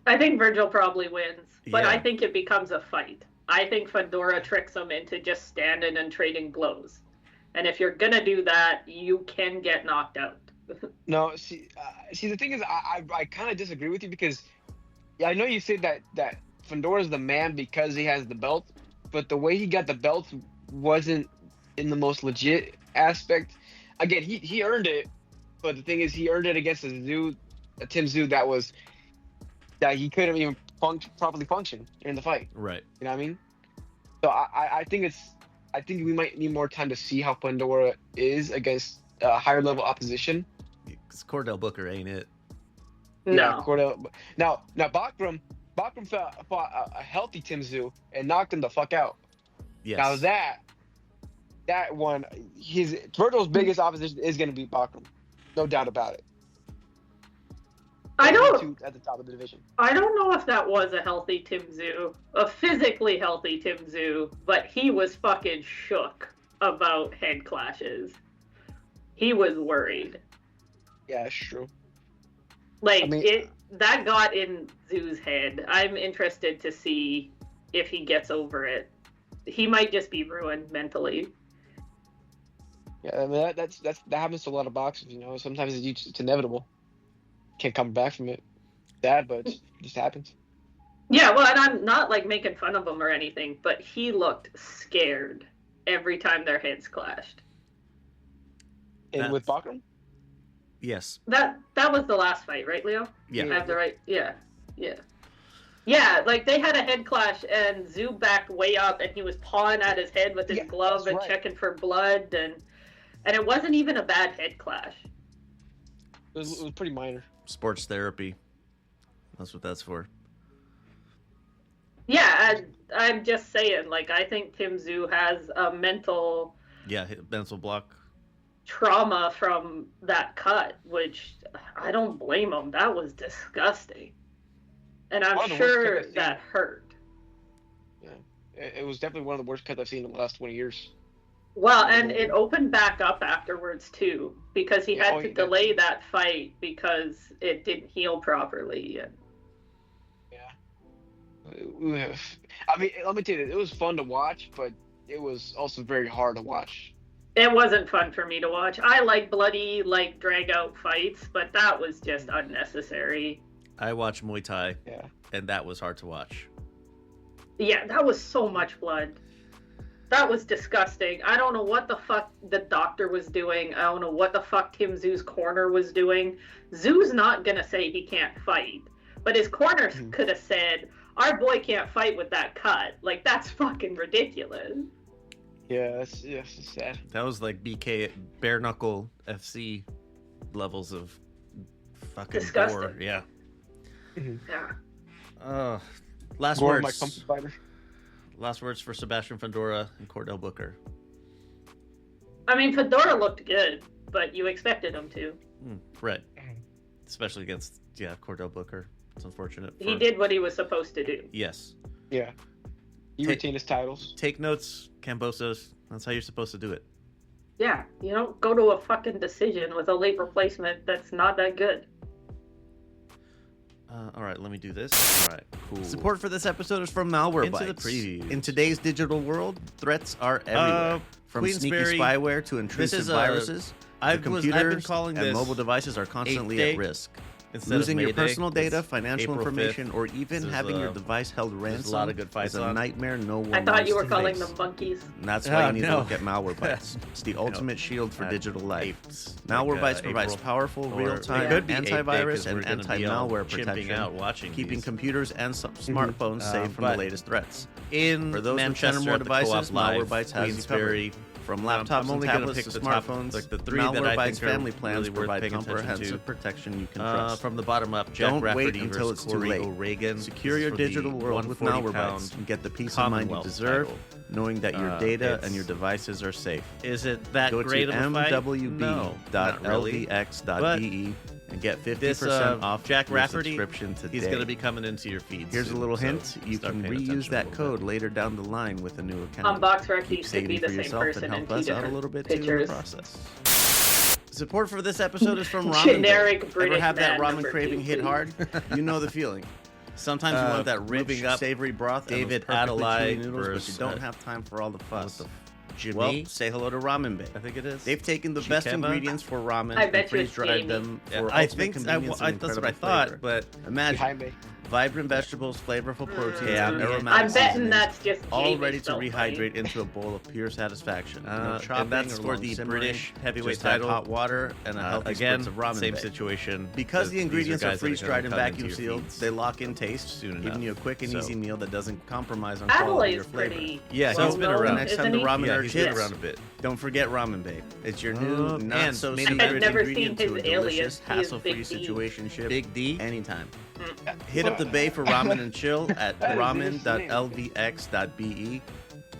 I think Virgil probably wins, but Yeah. I think it becomes a fight. I think Fundora tricks him into just standing and trading blows. And if you're going to do that, you can get knocked out. No, see, the thing is, I kind of disagree with you because I know you say that Fundora's the man because he has the belt, but the way he got the belt wasn't in the most legit aspect. Again, he earned it, but the thing is, he earned it against a Tim Tszyu that he couldn't even properly function in the fight. Right. You know what I mean? So I think we might need more time to see how Fundora is against higher level opposition. Because Cordell Booker ain't it. Yeah, No. Cordell. Now Bakram fought a healthy Tim Zoo and knocked him the fuck out. Yes. Now that one, Virgil's biggest opposition is going to be Bakram, no doubt about it. I don't. Two at the top of the division. I don't know if that was a healthy Tim Zoo, a physically healthy Tim Zoo, but he was fucking shook about head clashes. He was worried. Yeah, it's true. Like I mean- that got in Zoo's head. I'm interested to see if he gets over it. He might just be ruined mentally. Yeah, I mean that happens to a lot of boxers. You know, sometimes it's inevitable. Can't come back from it. Sad, but it just happens. Yeah, well, and I'm not like making fun of him or anything, but he looked scared every time their heads clashed. And with Bakram, Yes. That was the last fight, right, Leo? Yeah. I have the right. Yeah. Yeah, like they had a head clash, and Zoo backed way up, and he was pawing at his head with his glove that's and right. checking for blood, and it wasn't even a bad head clash. it was pretty minor. Sports therapy. That's what that's for. Yeah, I'm just saying, like, I think Tim Zoo has a mental Yeah, mental block. trauma from that cut, which I don't blame him. That was disgusting. And I'm One of the worst sure cuts I've seen. that hurt. It was definitely one of the worst cuts I've seen in the last 20 years. Well, and it opened back up afterwards too, because he had to delay that fight because it didn't heal properly. And I mean, let me tell you, it was fun to watch, but it was also very hard to watch. it wasn't fun for me to watch. I like bloody, like drag out fights, but that was just unnecessary. I watch Muay Thai, Yeah. and that was hard to watch. Yeah, that was so much blood. That was disgusting. I don't know what the fuck the doctor was doing. I don't know what the fuck Tim Zoo's corner was doing. Zoo's not gonna say he can't fight, but his corner could have said, "Our boy can't fight with that cut." Like, that's fucking ridiculous. Yeah, it's sad. That was like BK bare knuckle FC levels of fucking Disgusting. gore. Yeah. Yeah. Last Gore, my words. comfy fighter. Last words for Sebastian Fundora and Cordell Booker. I mean, Fedora looked good, but you expected him to. Right. Especially against Cordell Booker. It's unfortunate. He did what he was supposed to do. Yes. Yeah. He retained his titles. Take notes, Cambosos. That's how you're supposed to do it. Yeah, you don't go to a fucking decision with a late replacement that's not that good. All right, let me do this. All right, cool. Support for this episode is from Malwarebytes. Into the previews. In today's digital world, threats are everywhere. From sneaky Queensberry, spyware to intrusive is a- viruses, I've been computers calling and this mobile devices are constantly 8th at day risk. instead of Losing your May Day. personal data, It's financial April information, 5th. or even There's having your a- device held there's ransom a lot of good is fights a on. nightmare no one I thought you were wants to calling face. them monkeys. And that's why you need no. to look at Malwarebytes. It's the ultimate shield for digital life. Malwarebytes provides powerful, Or real-time it could be 8th day 'cause antivirus and we're gonna be all anti-malware chimping protection, out watching keeping these. computers and smartphones safe from the but latest threats. In For those with 10 Manchester or more at the Co-op devices, Live, Malwarebytes has you covered. Queensberry. From I'm laptops and only gonna tablets pick to the top, smartphones, like the three that I Malwarebytes think are family plans really worth provide paying attention comprehensive to. protection you can trust. From the bottom up, Jack Don't wait Rafferty until versus it's too Corey late. O'Regan. Secure This your is for the digital world with 140 Malwarebytes pound and get the peace of mind you Commonwealth deserve, title. knowing that your data and it's- your devices are safe. Is it that Go great to of a fight? No, not really. mwb.lvx.de and get 50% This off Jack your Rafferty, subscription today. he's going to be coming into your feeds. Here's a soon, little so hint. You start can paying reuse attention a that little code bit. later down the line with a new account. On BoxRec, he Keep should be saving the for same yourself person and in help two us out a different little bit too in the pictures. process. Support for this episode is from Ramen. Generic Bay. British Ever have that man ramen number craving two, hit please. hard? You know the feeling. Sometimes you want that rich, moving up, savory broth and David those perfectly chewy Adelaide noodles, but you versus, don't have time for all the fuss. Jimmy, Well, say hello to Ramen Bay. I think it is. They've taken the best Chikeba? ingredients for ramen I bet and you it's freeze-dried Jamie. them Yeah, for I ultimate think convenience and that's what I incredible thought, flavor. but Imagine Jaime. Vibrant vegetables, flavorful proteins, Yeah, and I'm aromatic I'm betting seasonings, that's just all Jamie ready to spelled funny. rehydrate into a bowl of pure satisfaction. No and chopping that's or for long the simmering, British heavyweight just add title. hot water and a healthy Again, spritz of ramen same base. situation. Because the These ingredients are guys that freeze dried and gonna come into vacuum your sealed, feeds they lock in taste, soon giving enough. you a quick and So- easy meal that doesn't compromise on quality or Adelaide's flavor. pretty. Yeah, So, he's been well-known, around. Next time isn't the he? ramen Yeah, urge he's been hits, around a bit. don't forget Ramen Babe. It's your new, not and so maybe secret I've never ingredient seen to a his delicious, alias. He is hassle-free Big D. situationship Big D. anytime. Hit up the Bay for ramen and chill at ramen.lvx.be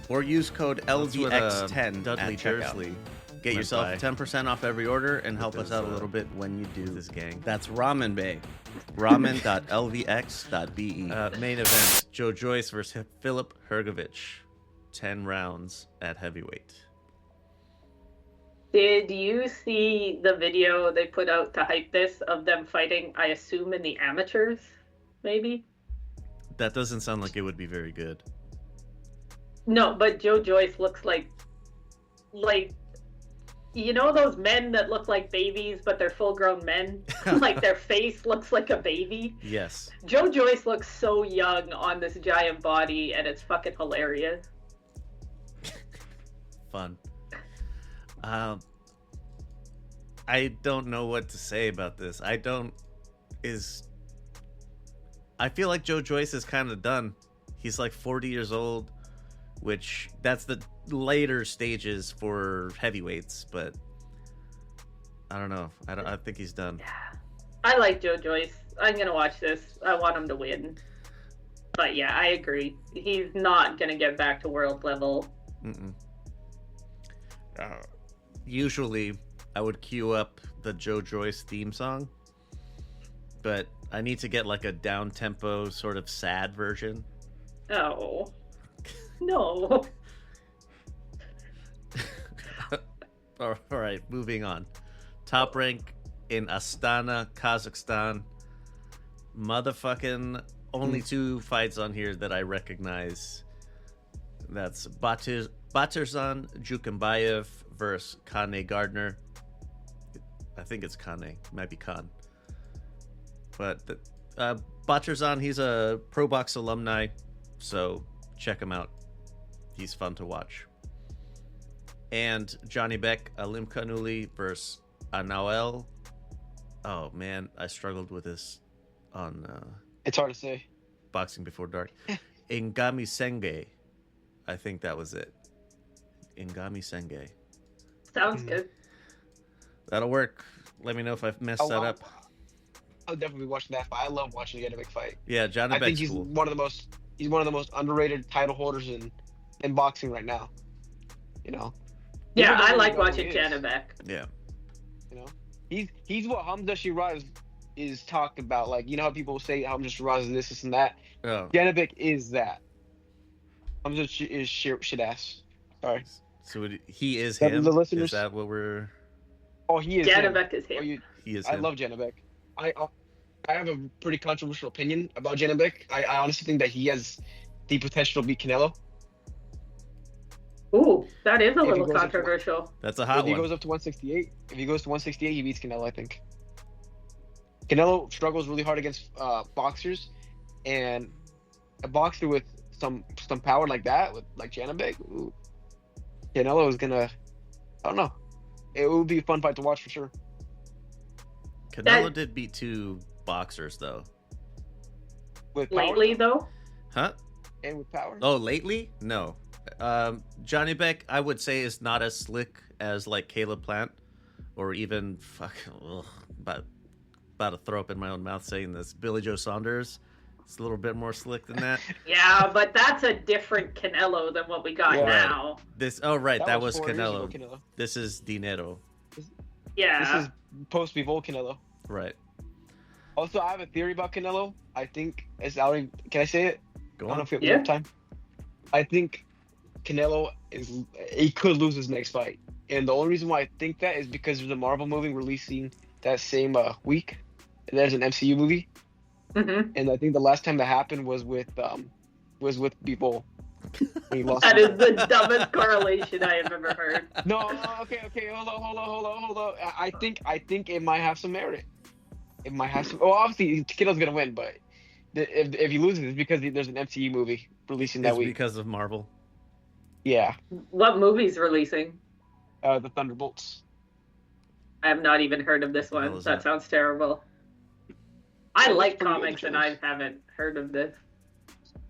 or use code That's what, LVX10 Dudley at checkout. Dursley Get went yourself by 10% off every order and help with us out a his, little bit when you do. with his gang. That's Ramen Bay. Ramen.lvx.be. Main event: Joe Joyce versus Philip Hrgovic. 10 rounds at heavyweight. Did you see the video they put out to hype this of them fighting, I assume, in the amateurs? Maybe? That doesn't sound like it would be very good. No, but Joe Joyce looks like you know those men that look like babies but they're full grown men? Like their face looks like a baby? Yes. Joe Joyce looks so young on this giant body and it's fucking hilarious. Fun. I don't know what to say about this. I feel like Joe Joyce is kind of done. He's like 40 years old, which that's the later stages for heavyweights, but I don't know. I think he's done. I like Joe Joyce. I'm gonna watch this. I want him to win. But yeah, I agree. He's not gonna get back to world level. Mm-mm. Usually, I would queue up the Joe Joyce theme song, but I need to get like a down-tempo, sort of sad version. Oh. No. All right, moving on. Top rank in Astana, Kazakhstan. Motherfucking only two fights on here that I recognize. That's Batirzan Jukembayev versus Kane Gardner. I think it's Kane. It might be Khan. But Batirzan, he's a Pro Box alumni, so check him out. He's fun to watch. And Johnny Beck, Alim Kanuli versus Anael. Oh man, I struggled with this on It's hard to say. Boxing Before Dark. Ingami Senge. I think that was it. Ingami Senge. Sounds good. That'll work. Let me know if I've messed that up. I'll definitely be watching that fight. I love watching Janibek fight. Yeah, Johnny I think Beck's he's cool. one of the most underrated title holders in boxing right now. You know. Yeah, People I don't like know who watching he is. Janibek. Yeah. You know, he's what Hamza Shiraz is talked about. Like, you know how people say Hamza Shiraz is this and that. Oh, Janibek is that. Hamza is Shiraz. Sorry. so he is That- him? the listeners- Is that what we're... Oh, he is. him. Janibek is Oh, him. He is I him. love Janibek. I have a pretty controversial opinion about Janibek. I honestly think that he has the potential to beat Canelo. Ooh, that is a If he little goes up to- controversial. That's a If hot he one. goes up to 168, he beats Canelo, I think. Canelo struggles really hard against boxers, and a boxer with some power like that, with like Janibek, ooh, Canelo is gonna, I don't know. It would be a fun fight to watch for sure. Canelo That- did beat two boxers, though. With power, Lately, though, Huh? and with power. Oh, lately? No. Johnny Beck, I would say, is not as slick as like Caleb Plant, or even about to throw up in my own mouth saying this. Billy Joe Saunders. It's a little bit more slick than that. yeah, but that's a different Canelo than what we got Yeah. now. This. Oh, right. That was 4 years ago, Canelo. This is Dinero. Yeah. This is post Bivol Canelo. Right. Also, I have a theory about Canelo. I think can I say it? Go I don't know on. if we Yeah. have time. I think Canelo he could lose his next fight, and the only reason why I think that is because there's a Marvel movie releasing that same week. And there's an MCU movie, Mhm. and I think the last time that happened was with Bivol. When he lost. That is the dumbest correlation I have ever heard. No, okay, hold on. I think it might have some merit. It might have some. Oh, obviously Canelo's gonna win, but if he loses, it's because there's an MCU movie releasing that It's week. because of Marvel. Yeah, What movie's releasing? the Thunderbolts. I have not even heard of this What the hell one. is That that? sounds terrible. I It looks like pretty good, comics and I haven't heard of this.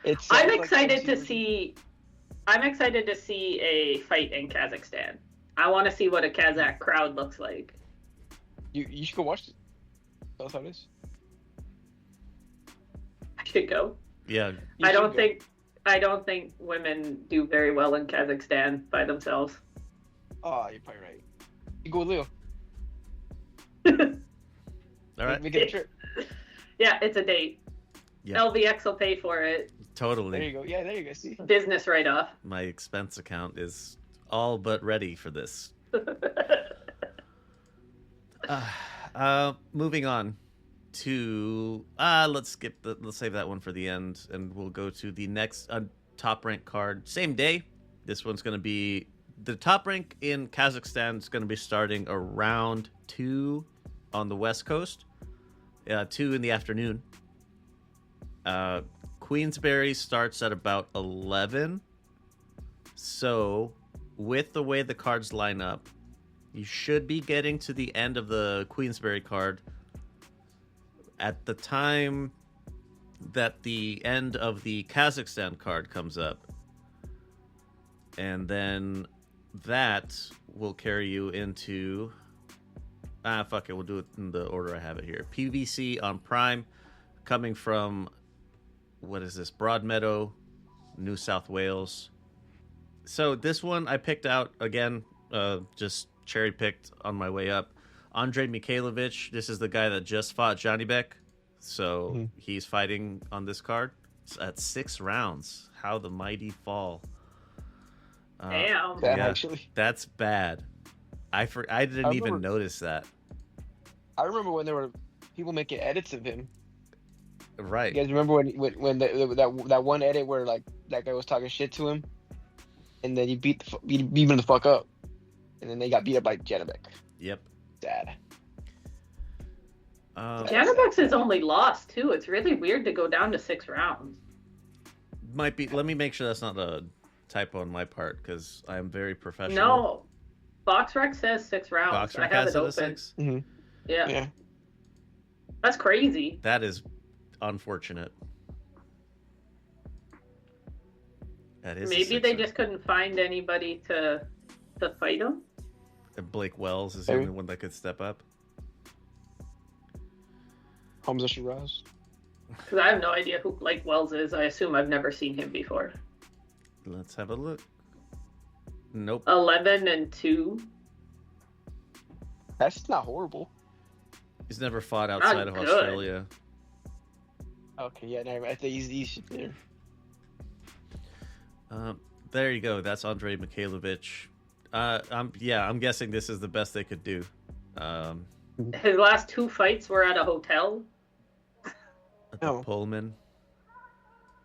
It's. I'm like excited to MCU. see. I'm excited to see a fight in Kazakhstan. I want to see what a Kazakh crowd looks like. You should go watch it. That's how it is. I should go. Yeah, You I should don't go. think. I don't think women do very well in Kazakhstan by themselves. Oh, you're probably right. You go with Leo. all right, We get a trip. Yeah, it's a date. Yeah. LVX will pay for it. There totally. you go. Yeah, there you go. See. Business write-off. My expense account is all but ready for this. Moving on to let's save that one for the end, and we'll go to the next top rank card. Same day. This one's going to be the top rank in Kazakhstan. Is going to be starting around 2 on the west coast, 2 in the afternoon. Queensberry starts at about 11. So, with the way the cards line up, you should be getting to the end of the Queensberry card at the time that the end of the Kazakhstan card comes up. And then that will carry you into... fuck it, we'll do it in the order I have it here. PVC on Prime, coming from... What is this? Broadmeadow, New South Wales. So this one I picked out, again, just cherry-picked on my way up. Andrei Mikhailovich, this is the guy that just fought Johnny Beck. So he's fighting on this card. It's at 6 rounds. How the mighty fall. Damn. That Yeah. actually. That's bad. I didn't I even remember- notice that. I remember when there were people making edits of him. Right. You guys remember when that one edit where like that guy was talking shit to him, and then he beat him the fuck up, and then they got beat up by Janibek. Yep. Sad. Janabex is only lost too. It's really weird to go down to 6 rounds. Might be. Let me make sure that's not a typo on my part, because I am very professional. No, BoxRec says 6 rounds. Boxer I have has it it at open. 6. Yeah. Yeah. That's crazy. That is unfortunate. That is. a Maybe they sixer. just couldn't find anybody to fight him. And Blake Wells is the Maybe. only one that could step up. Hamza Shiraz. Because I have no idea who Blake Wells is. I assume I've never seen him before. Let's have a look. Nope. 11-2. That's not horrible. He's never fought outside of good. Australia. Okay, yeah, never mind. I think he's there. There you go. That's Andrei Mikhailovich. I'm guessing this is the best they could do. His last 2 fights were at a hotel. At the No. Pullman.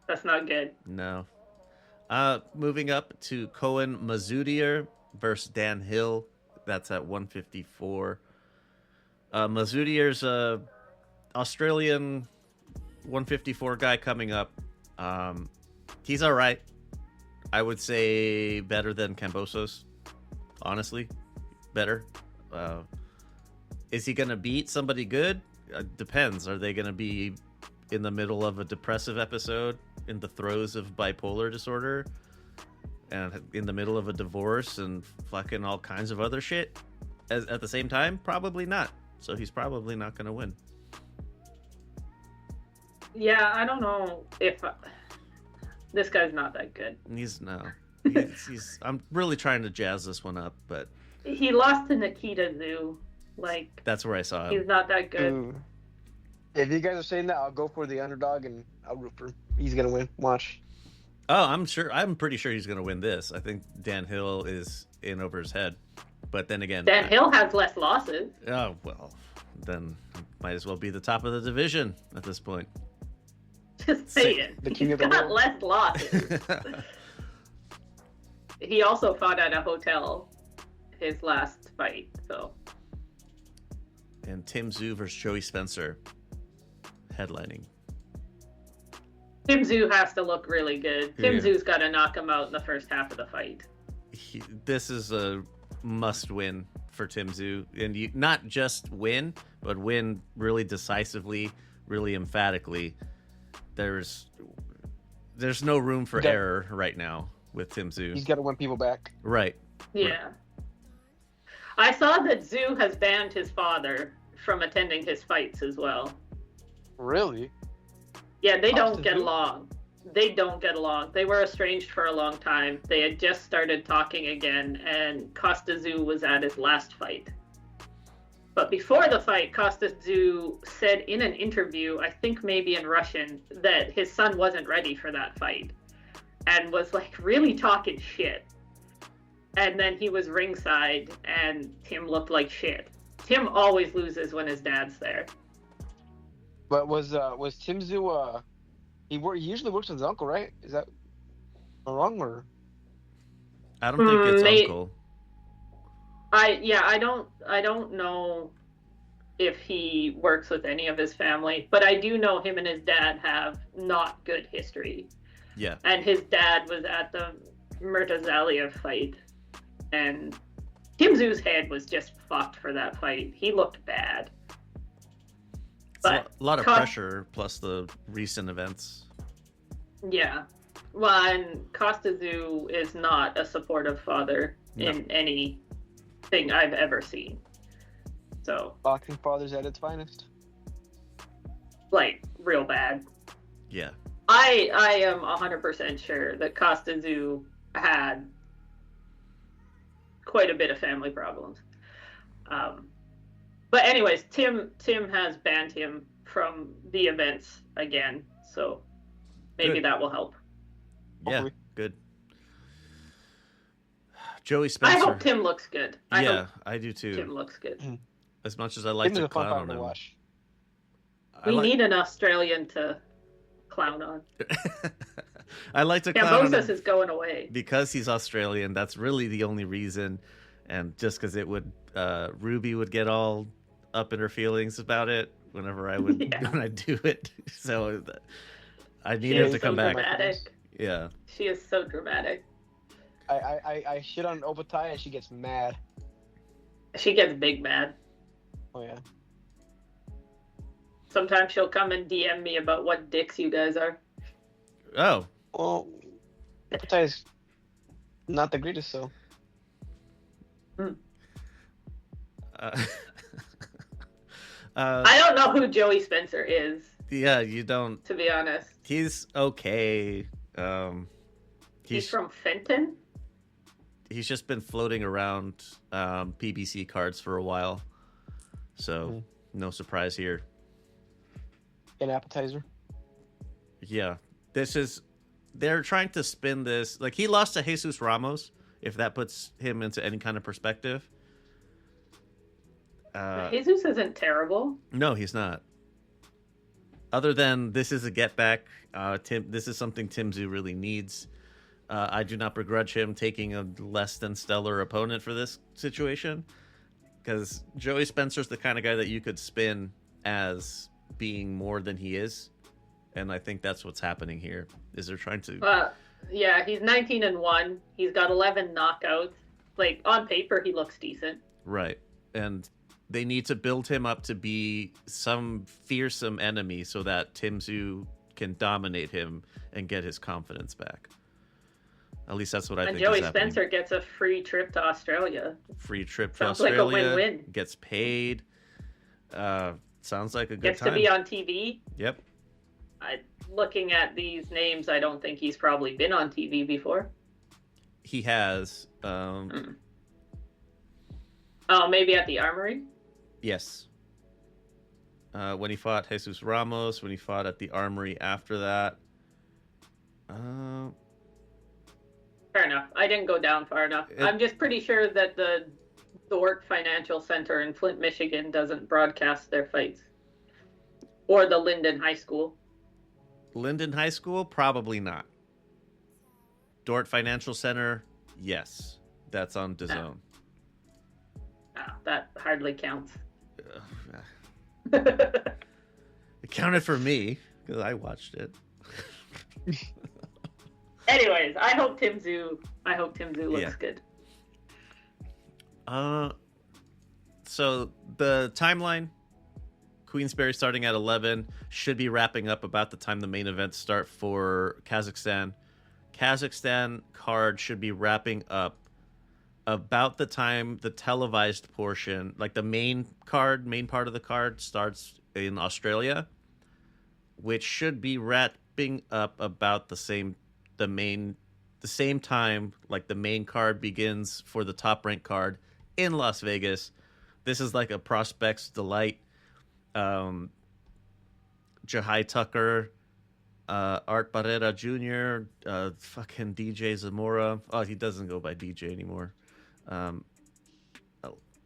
That's not good. No. Moving up to Cohen Mazoudier versus Dan Hill. That's at 154. Mazoudier's a Australian 154 guy coming up. He's all right. I would say better than Kambosos. Honestly, better. Is he going to beat somebody good? Depends. Are they going to be in the middle of a depressive episode, in the throes of bipolar disorder, and in the middle of a divorce and fucking all kinds of other shit at the same time? Probably not. So he's probably not going to win. Yeah, I don't know if this guy's not that good. He's I'm really trying to jazz this one up, but He lost to Nikita Zoo. Like, that's where I saw he's him. not that good. Mm. If you guys are saying that, I'll go for the underdog and I'll root for him. He's gonna win. Watch. Oh, I'm pretty sure he's going to win this. I think Dan Hill is in over his head. But then again, Dan Hill has less losses. Oh, well, then might as well be the top of the division at this point. Just saying. The king He's of the got world. less losses. He also fought at a hotel his last fight, so. And Tim Tszyu versus Joey Spencer headlining. Tim Tszyu has to look really good. Tim Yeah. Tszyu's got to knock him out in the first half of the fight. This is a must-win for Tim Tszyu, and you not just win, but win really decisively, really emphatically. There's no room for Yeah. error right now with Tim Tszyu. He's got to win people back. Right. Yeah. I saw that Tszyu has banned his father from attending his fights as well. Really? Yeah, they don't Costa get Tszyu? along. They don't get along. They were estranged for a long time. They had just started talking again, and Costa Tszyu was at his last fight. But before the fight, Costa Tszyu said in an interview, I think maybe in Russian, that his son wasn't ready for that fight, and was like really talking shit. And then he was ringside, and Tim looked like shit. Tim always loses when his dad's there. But was Tim Tszyu he usually works with his uncle, right? Is that am I wrong or? I don't think it's Mate. uncle. I don't know if he works with any of his family, but I do know him and his dad have not good history. Yeah. And his dad was at the Murtazalia fight, and Tim Tszyu's head was just fucked for that fight. He looked bad. It's But a lot of Cos- pressure plus the recent events. Yeah. Well, and Costa Tszyu is not a supportive father No. in anything I've ever seen. So, Boxing fathers at its finest. like, real bad. Yeah. I am 100% sure that Costa Tszyu had quite a bit of family problems. But anyways, Tim has banned him from the events again, so maybe Good. that will help. Yeah. Hopefully. Good. Joey I Spencer. hope Tim looks good. I Yeah, hope I do too. Tim looks good. As much as I like Tim is to a fun clown fighter on to him. watch. I We like, need an Australian to clown on. I like to clown on Cambosos him is going away. because he's Australian. That's really the only reason, and just because it would, Ruby would get all up in her feelings about it whenever I would Yeah. when I do it. So I need She him is to so come back. dramatic. Yeah. She is so dramatic. I shit on Obatai and she gets mad. She gets big mad. Oh yeah. Sometimes she'll come and DM me about what dicks you guys are. Oh. Well, Obatai is not the greatest, so. Uh, I don't know who Joey Spencer is, yeah, you don't. to be honest. He's okay. He's from Fenton? He's just been floating around PBC cards for a while, so no surprise here. An appetizer. Yeah, they're trying to spin this like he lost to Jesus Ramos. If that puts him into any kind of perspective, Jesus isn't terrible. no, he's not. Other than this is a get back, this is something Tim Tszyu really needs. I do not begrudge him taking a less than stellar opponent for this situation, because Joey Spencer's the kind of guy that you could spin as being more than he is, and I think that's what's happening here. Is they're trying to Yeah, he's 19-1. He's got 11 knockouts. Like, on paper, he looks decent. right, and they need to build him up to be some fearsome enemy so that Tim Tszyu can dominate him and get his confidence back. At least that's what I And think Joey is happening. Spencer gets a free trip to Australia. Free trip to Sounds like a Australia. win-win. Gets paid. Sounds like a good Gets time. to be on TV. Yep. Looking at these names, I don't think he's probably been on TV before. He has. Oh, maybe at the Armory? Yes. When he fought Jesus Ramos, when he fought at the Armory after that. Fair enough. I didn't go down far enough. I'm just pretty sure that the Dort Financial Center in Flint, Michigan doesn't broadcast their fights. Or the Linden High School. Linden High School? Probably not. Dort Financial Center? Yes. That's on DAZN. That hardly counts. It counted for me, because I watched it. Anyways, I hope Tim Zhu looks Yeah. good. So the timeline, Queensberry starting at 11, should be wrapping up about the time the main events start for Kazakhstan. Kazakhstan card should be wrapping up about the time the televised portion, like the main part of the card, starts in Australia, which should be wrapping up about the same time like the main card begins for the top ranked card in Las Vegas. This is like a prospect's delight. Jahai Tucker, Art Barrera Jr., fucking DJ Zamora. Oh, he doesn't go by DJ anymore.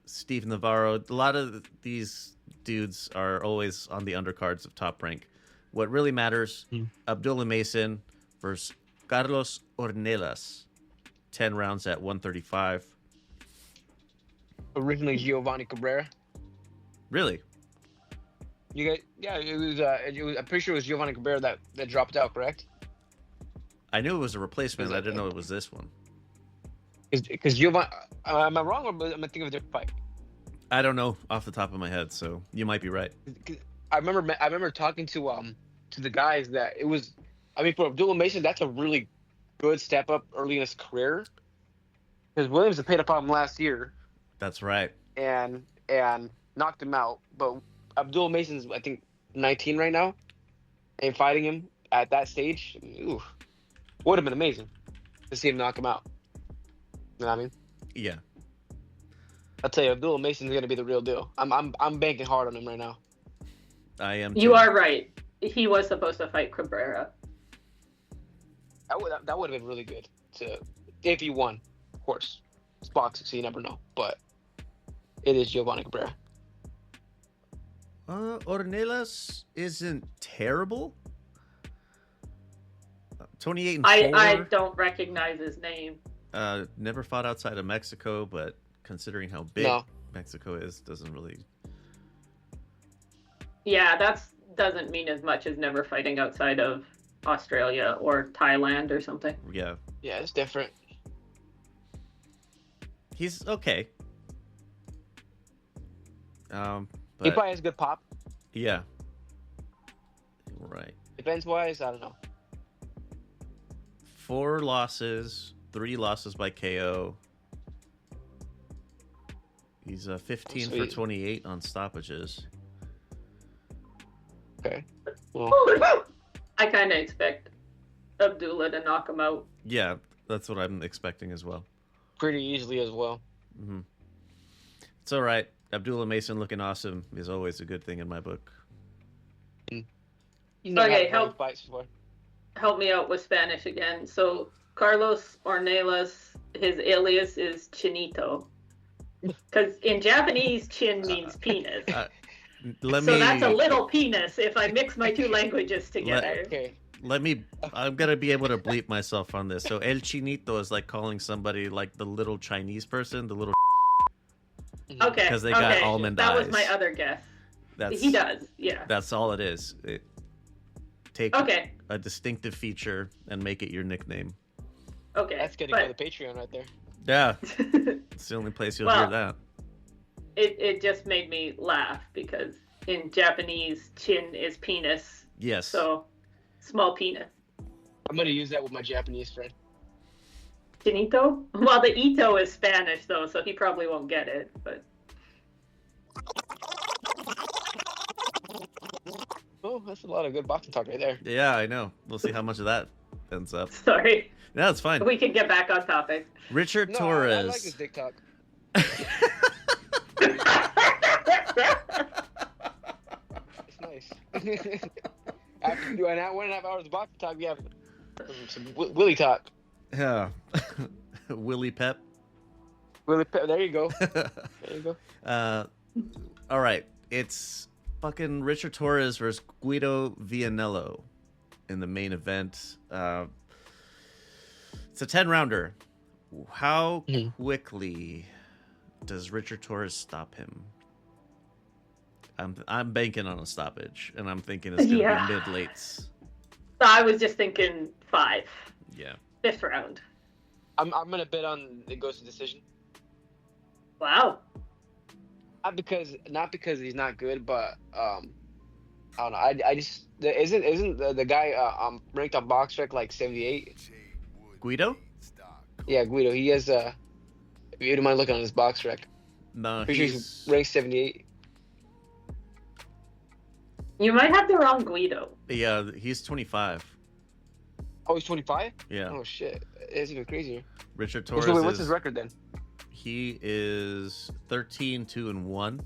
Steve Navarro. A lot of these dudes are always on the undercards of Top Rank. What really matters, Abdullah Mason versus Carlos Ornelas. 10 rounds at 135. Originally Giovanni Cabrera. Really? You guys, yeah, it was. I'm pretty sure it was Giovanni Cabrera that dropped out, correct? I knew it was a replacement. I didn't know it was this one. Because Giovanni, am I wrong or am I thinking of a different fight? I don't know off the top of my head, so you might be right. 'Cause I remember talking to the guys that it was. I mean, for Abdullah Mason, that's a really good step up early in his career. Because Williams had paid up on him last year That's right. and knocked him out, but Abdullah Mason's I think 19 right now, and fighting him at that stage, ooh, would have been amazing to see him knock him out. You know what I mean? Yeah. I'll tell you, Abdullah Mason's gonna be the real deal. I'm banking hard on him right now. I am. You too. are right. He was supposed to fight Cabrera. That would have been really good if he won. Of course, it's boxing, so you never know. But it is Giovanni Cabrera. Ornelas isn't terrible. 28 and 4. I don't recognize his name. Never fought outside of Mexico, but considering how big No. Mexico is, doesn't really. Yeah, that doesn't mean as much as never fighting outside of Australia or Thailand or something. Yeah, Yeah, it's different. he's okay. He But probably has good pop. yeah, right. Defense wise, I don't know. 4 losses, 3 losses by KO. He's 15 for Sweet. 28 on stoppages. Okay. Well, I kind of expect Abdullah to knock him out. Yeah, that's what I'm expecting as well. pretty easily as well. Hmm. It's all right. Abdullah Mason looking awesome is always a good thing in my book. You never Okay, had help. fights before. Help me out with Spanish again. So Carlos Ornelas, his alias is Chinito. Because in Japanese, chin means penis. Let So me. that's a little penis if I mix my two languages together. Okay. Let me. I'm gonna be able to bleep myself on this. So El Chinito is like calling somebody like the little Chinese person, the little. Okay. 'Cause they got okay. almond That was eyes. my other guess. That's. He does, yeah. That's all it is. Take Okay. a distinctive feature and make it your nickname. Okay. That's getting but on the Patreon right there. Yeah, it's the only place you'll Well, hear that. it just made me laugh because in Japanese, chin is penis. Yes. So small penis. I'm gonna use that with my Japanese friend. Chinito? Well, the Ito is Spanish though, so he probably won't get it. But Oh, that's a lot of good boxing talk right there. Yeah, I know. We'll see how much of that ends up. sorry, No, it's fine. we can get back on topic. Richard No, Torres. I like this dick talk. It's nice. After doing that 1.5 hours of boxing talk, we have some Willie talk. Yeah. Willie Pep. Willie, there you go. There you go. All right. It's fucking Richard Torres versus Guido Vianello in the main event. It's a 10-rounder. How Mhm. quickly does Richard Torres stop him? I'm banking on a stoppage, and I'm thinking it's gonna Yeah. be mid-lates. I was just thinking 5. Yeah. 5th round. I'm gonna bet on it goes to decision. Wow. Not because he's not good, but I don't know. I just isn't the guy ranked on BoxRec like 78? Guido? Yeah, Guido. He has if you don't mind looking on his BoxRec. No, Pretty sure he's he's ranked 78. You might have the wrong Guido. yeah, he's 25. Oh, he's 25? Yeah. Oh shit, it's even crazier. Richard So Torres what's is his record then? he is 13-2-1.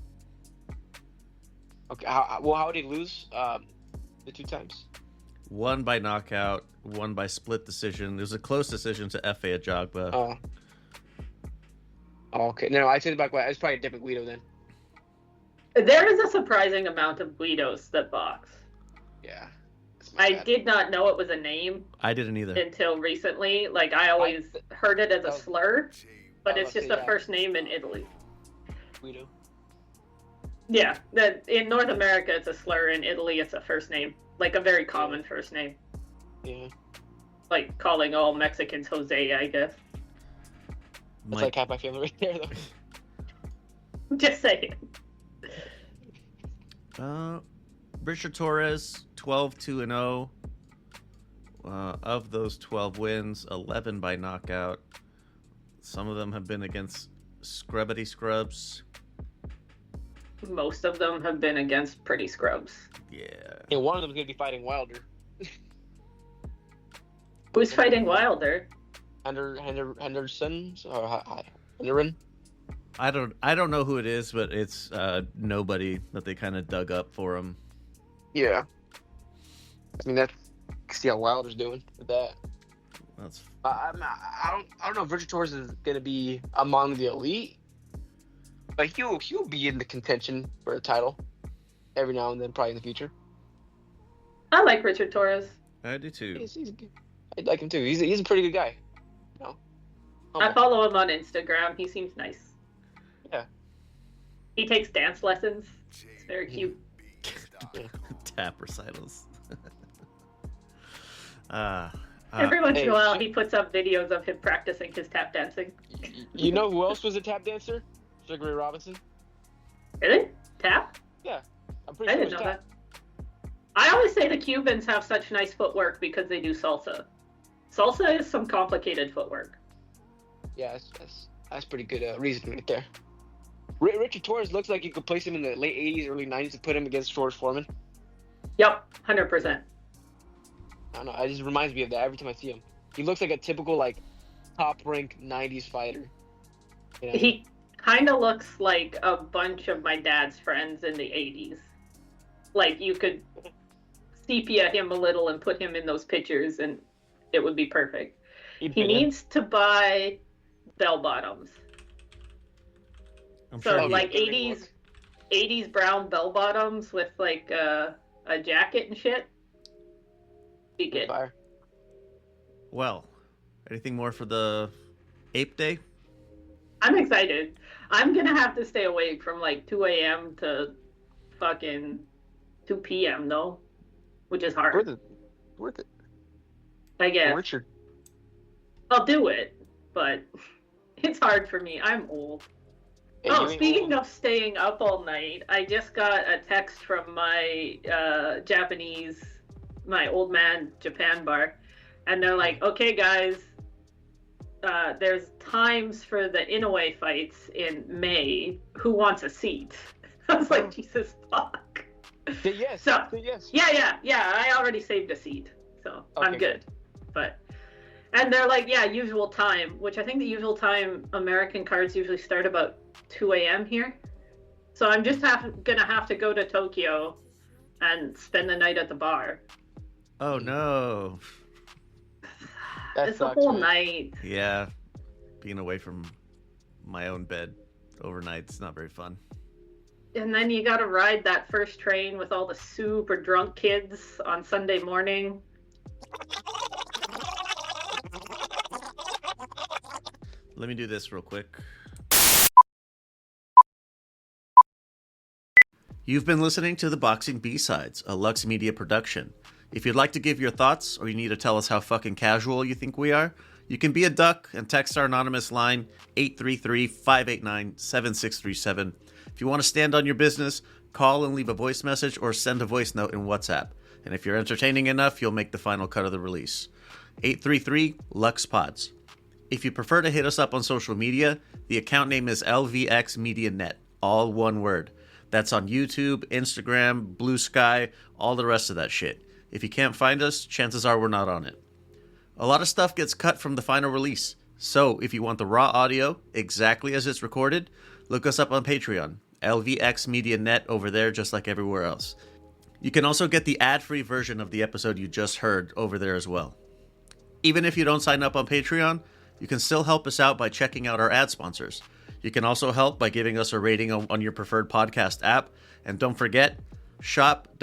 Okay, how did he lose? The 2 times. One by knockout, one by split decision. It was a close decision to F.A. Ajagba. Oh. Oh, okay. No, I take it back. It's probably a different Guido then. There is a surprising amount of Guidos that box. Yeah. That's my I bad. did not know it was a name I didn't either. until recently. Like, I always heard it as a Oh. slur, but Oh, it's just okay, a yeah. first name in Italy. Guido. Yeah, in North America it's a slur. In Italy it's a first name, like a very common first name, Yeah. like calling all Mexicans Jose, I guess. That's like half my family right there, though. Just saying. Richard Torres, 12-2-0. Of those 12 wins, 11 by knockout. Some of them have been against Scrubbity Scrubs. Most of them have been against pretty scrubs. Yeah. And one of them's gonna be fighting Wilder. Who's fighting Wilder? Henderson or Henderin. I don't know who it is, but it's nobody that they kind of dug up for him. Yeah. I mean that's see how Wilder's doing with that. That's I don't know if Richard Torres is gonna be among the elite, but he'll be in the contention for a title every now and then, probably in the future. I like Richard Torres. I do too. He's good. I like him too. He's a pretty good guy. You know? I Humble. follow him on Instagram. He seems nice. Yeah. He takes dance lessons. It's very cute. Tap recitals. Every once in hey, a while, shit. he puts up videos of him practicing his tap dancing. You know who else was a tap dancer? Sugar Ray Robinson. Really? Tap? I'm pretty I sure didn't it know was that. I always say the Cubans have such nice footwork because they do salsa. Salsa is some complicated footwork. Yeah, that's pretty good reason right there. Richard Torres looks like you could place him in the late 80s, early 90s to put him against George Foreman. Yep, 100%. I don't know. It just reminds me of that every time I see him. He looks like a typical like top rank 90s fighter. You know? He kind of looks like a bunch of my dad's friends in the 80s. Like, you could sepia him a little and put him in those pictures and it would be perfect. He'd He fit in. needs to buy bell bottoms. I'm So sure he- like he- 80s brown bell bottoms with like a jacket and shit. Be good. Fire. Well, anything more for the Ape Day? I'm excited. I'm gonna have to stay awake from like 2 a.m. to fucking 2 p.m. though, which is hard. Worth it. I guess Richard. I'll do it, but it's hard for me. I'm old. Hey, Oh, you ain't speaking old. of staying up all night, I just got a text from my my old man Japan bar, and they're like, okay, guys, there's times for the Inoue fights in May. Who wants a seat? I was like, Jesus fuck. Say yes. So- Say yes. Yeah. I already saved a seat, so I'm Okay, good. But and they're like, yeah, usual time, which I think the usual time American cards usually start about 2 a.m. here. So I'm just gonna have to go to Tokyo and spend the night at the bar. Oh no. That It's a sucks, whole man. night. Yeah. Being away from my own bed overnight's not very fun. And then you gotta ride that first train with all the super drunk kids on Sunday morning. Let me do this real quick. You've been listening to the Boxing B-Sides, a Lux Media production. If you'd like to give your thoughts or you need to tell us how fucking casual you think we are, you can be a duck and text our anonymous line 833-589-7637. If you want to stand on your business, call and leave a voice message or send a voice note in WhatsApp. And if you're entertaining enough, you'll make the final cut of the release. 833-LUXPODS. If you prefer to hit us up on social media, the account name is LVX Media Net, all one word. That's on YouTube, Instagram, Blue Sky, all the rest of that shit. If you can't find us, chances are we're not on it. A lot of stuff gets cut from the final release, so if you want the raw audio exactly as it's recorded, look us up on Patreon, LVX Media Net over there just like everywhere else. You can also get the ad-free version of the episode you just heard over there as well. Even if you don't sign up on Patreon, you can still help us out by checking out our ad sponsors. You can also help by giving us a rating on your preferred podcast app. And don't forget, shop.lvx.be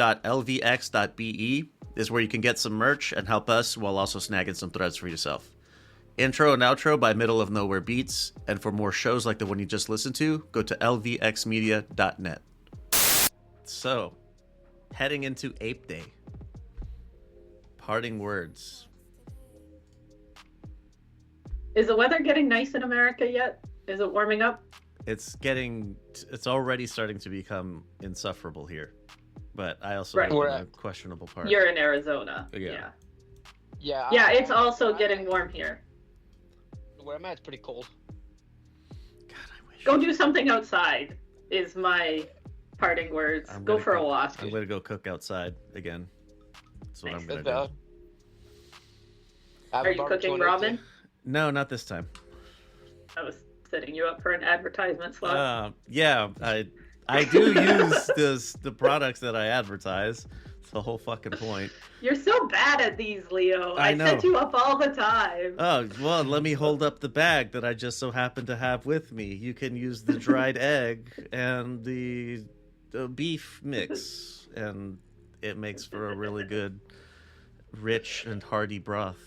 is where you can get some merch and help us while also snagging some threads for yourself. Intro and outro by Middle of Nowhere Beats. And for more shows like the one you just listened to, go to lvxmedia.net. So, heading into Ape Day. Parting words. Is the weather getting nice in America yet? Is it warming up? It's already starting to become insufferable here. But I also Right. live in a questionable part. You're in Arizona. Yeah. Yeah. Yeah, it's also getting warm here. Where I'm at, it's pretty cold. God, I wish. Go do something outside is my parting words. I'm Go gonna for a go- walk. I'm going to go cook outside again. That's what Nice. I'm going That's to do. valid. Have Are a you barbecue cooking on ramen? Thursday. No, not this time. I was setting you up for an advertisement slot. Yeah, I do use the products that I advertise. It's the whole fucking point. You're so bad at these, Leo. I I know. set you up all the time. Oh, well, let me hold up the bag that I just so happen to have with me. You can use the dried egg and the beef mix, and it makes for a really good, rich and hearty broth.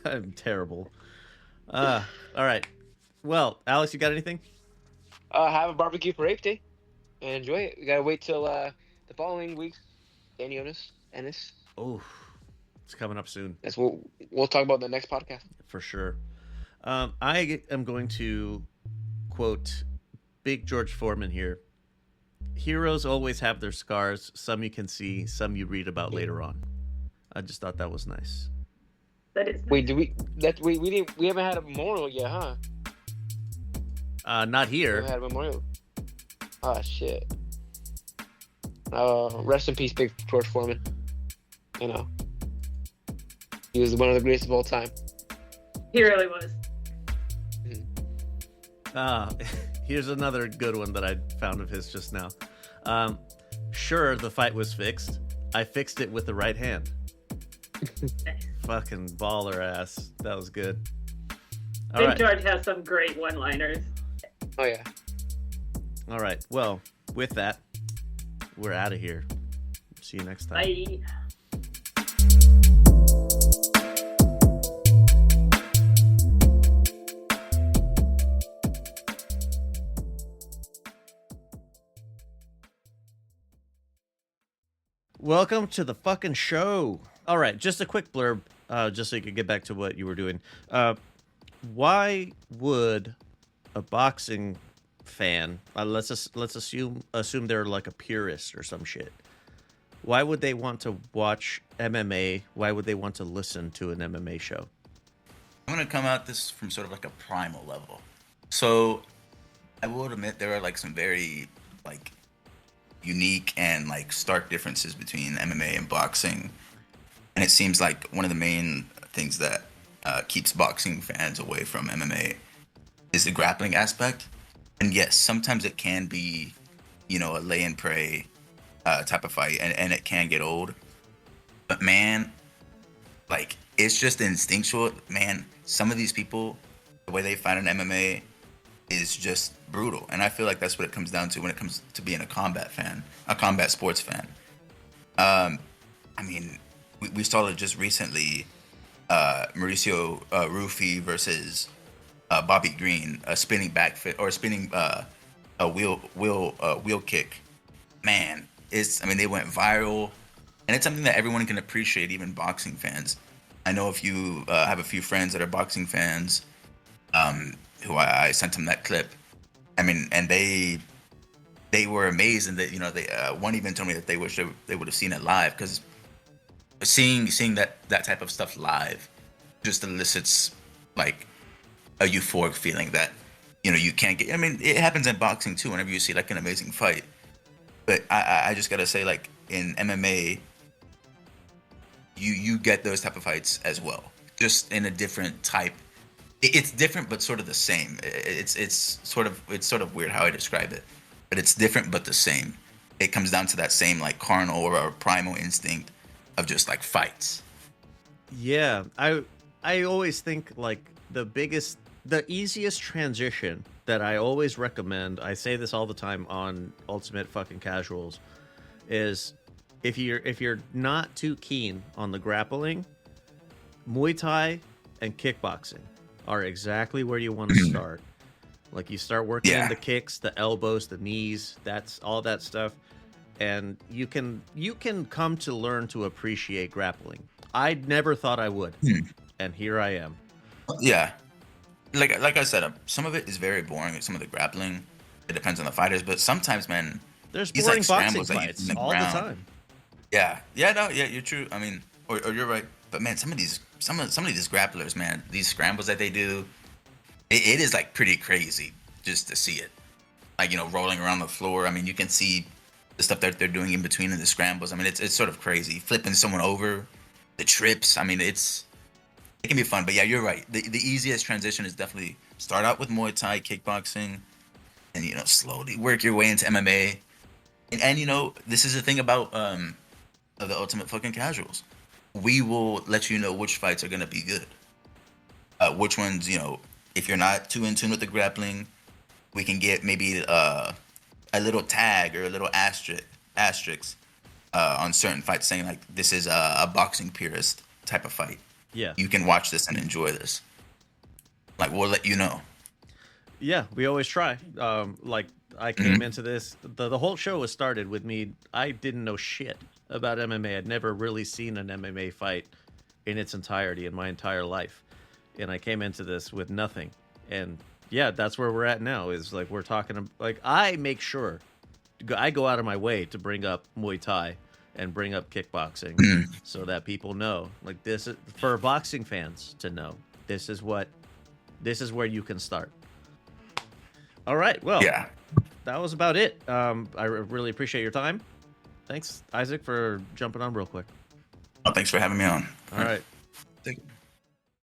I'm terrible. All right. Well, Alex, you got anything? Have a barbecue for Ape Day and enjoy it. We gotta wait till the following week. Danny Ennis. Oh, it's coming up soon. That's what we'll talk about in the next podcast. For sure. I am going to quote Big George Foreman here. Heroes always have their scars. Some you can see, some you read about later on. I just thought that was nice. That is. Wait, we haven't had a memorial yet, huh? Not We here. haven't had a memorial. Oh shit. Rest in peace, Big George Foreman. You know, he was one of the greatest of all time. He really was. Here's another good one that I found of his just now. Sure, the fight was fixed. I fixed it with the right hand. Fucking baller ass. That was good. All Big right. George has some great one-liners. Oh yeah. All right. Well, with that, we're out of here. See you next time. Bye. Welcome to the fucking show. All right, just a quick blurb, just so you could get back to what you were doing. Why would a boxing fan, let's assume they're like a purist or some shit, why would they want to watch MMA? Why would they want to listen to an MMA show? I'm gonna come at this from sort of like a primal level. So I will admit there are like some very like unique and like stark differences between MMA and boxing, and it seems like one of the main things that keeps boxing fans away from MMA is the grappling aspect. And yes, sometimes it can be, you know, a lay and pray type of fight, and it can get old. But man, like, it's just instinctual. Man, some of these people, the way they fight in MMA is just brutal. And I feel like that's what it comes down to when it comes to being a combat fan, a combat sports fan. I mean, we saw it just recently, Mauricio Rufy versus Bobby Green, a spinning back fit or spinning a wheel kick. Man, they went viral, and it's something that everyone can appreciate, even boxing fans. I know if you have a few friends that are boxing fans, who I sent them that clip. I mean, and they were amazed, and that they one even told me that they wish they would have seen it live, because seeing that type of stuff live just elicits like a euphoric feeling that you can't get. I mean, it happens in boxing too. Whenever you see like an amazing fight, but I just gotta say, like in MMA, you get those type of fights as well, just in a different type. It's different, but sort of the same. It's sort of weird how I describe it, but it's different but the same. It comes down to that same like carnal or primal instinct of just like fights. Yeah, I always think like the easiest transition that I always recommend, I say this all the time on Ultimate fucking Casuals, is if you're not too keen on the grappling, Muay Thai and kickboxing are exactly where you want to start. Like you start working in the kicks, the elbows, the knees, that's all that stuff, and you can come to learn to appreciate grappling. I never thought I would, and here I am. Yeah, like I said, some of it is very boring. Some of the grappling, it depends on the fighters, but sometimes, man, there's these, boring like, boxing scrambles that you fights do in the all the ground. time. Yeah, you're true. I mean, or you're right. But man, some of these grapplers, man, these scrambles that they do, it is like pretty crazy just to see it. Like, rolling around the floor. I mean, you can see the stuff that they're doing in between in the scrambles. I mean, it's sort of crazy. Flipping someone over, the trips. I mean, it can be fun. But yeah, you're right. The easiest transition is definitely start out with Muay Thai, kickboxing, and slowly work your way into MMA. And this is the thing about the Ultimate fucking Casuals. We will let you know which fights are going to be good. Which ones, if you're not too in tune with the grappling, we can get maybe a little tag or a little asterisk on certain fights saying, like, this is a boxing purist type of fight. Yeah. You can watch this and enjoy this. Like, we'll let you know. Yeah, we always try. Like, I came into this, the whole show was started with me. I didn't know shit about MMA. I'd never really seen an MMA fight in its entirety in my entire life. And I came into this with nothing. And yeah, that's where we're at now, is like we're talking, like I make sure, I go out of my way to bring up Muay Thai and bring up kickboxing so that people know, like, this is for boxing fans to know, this is where you can start. All right, well, Yeah. that was about it. I really appreciate your time. Thanks, Isaac, for jumping on real quick. Oh, thanks for having me on. All right.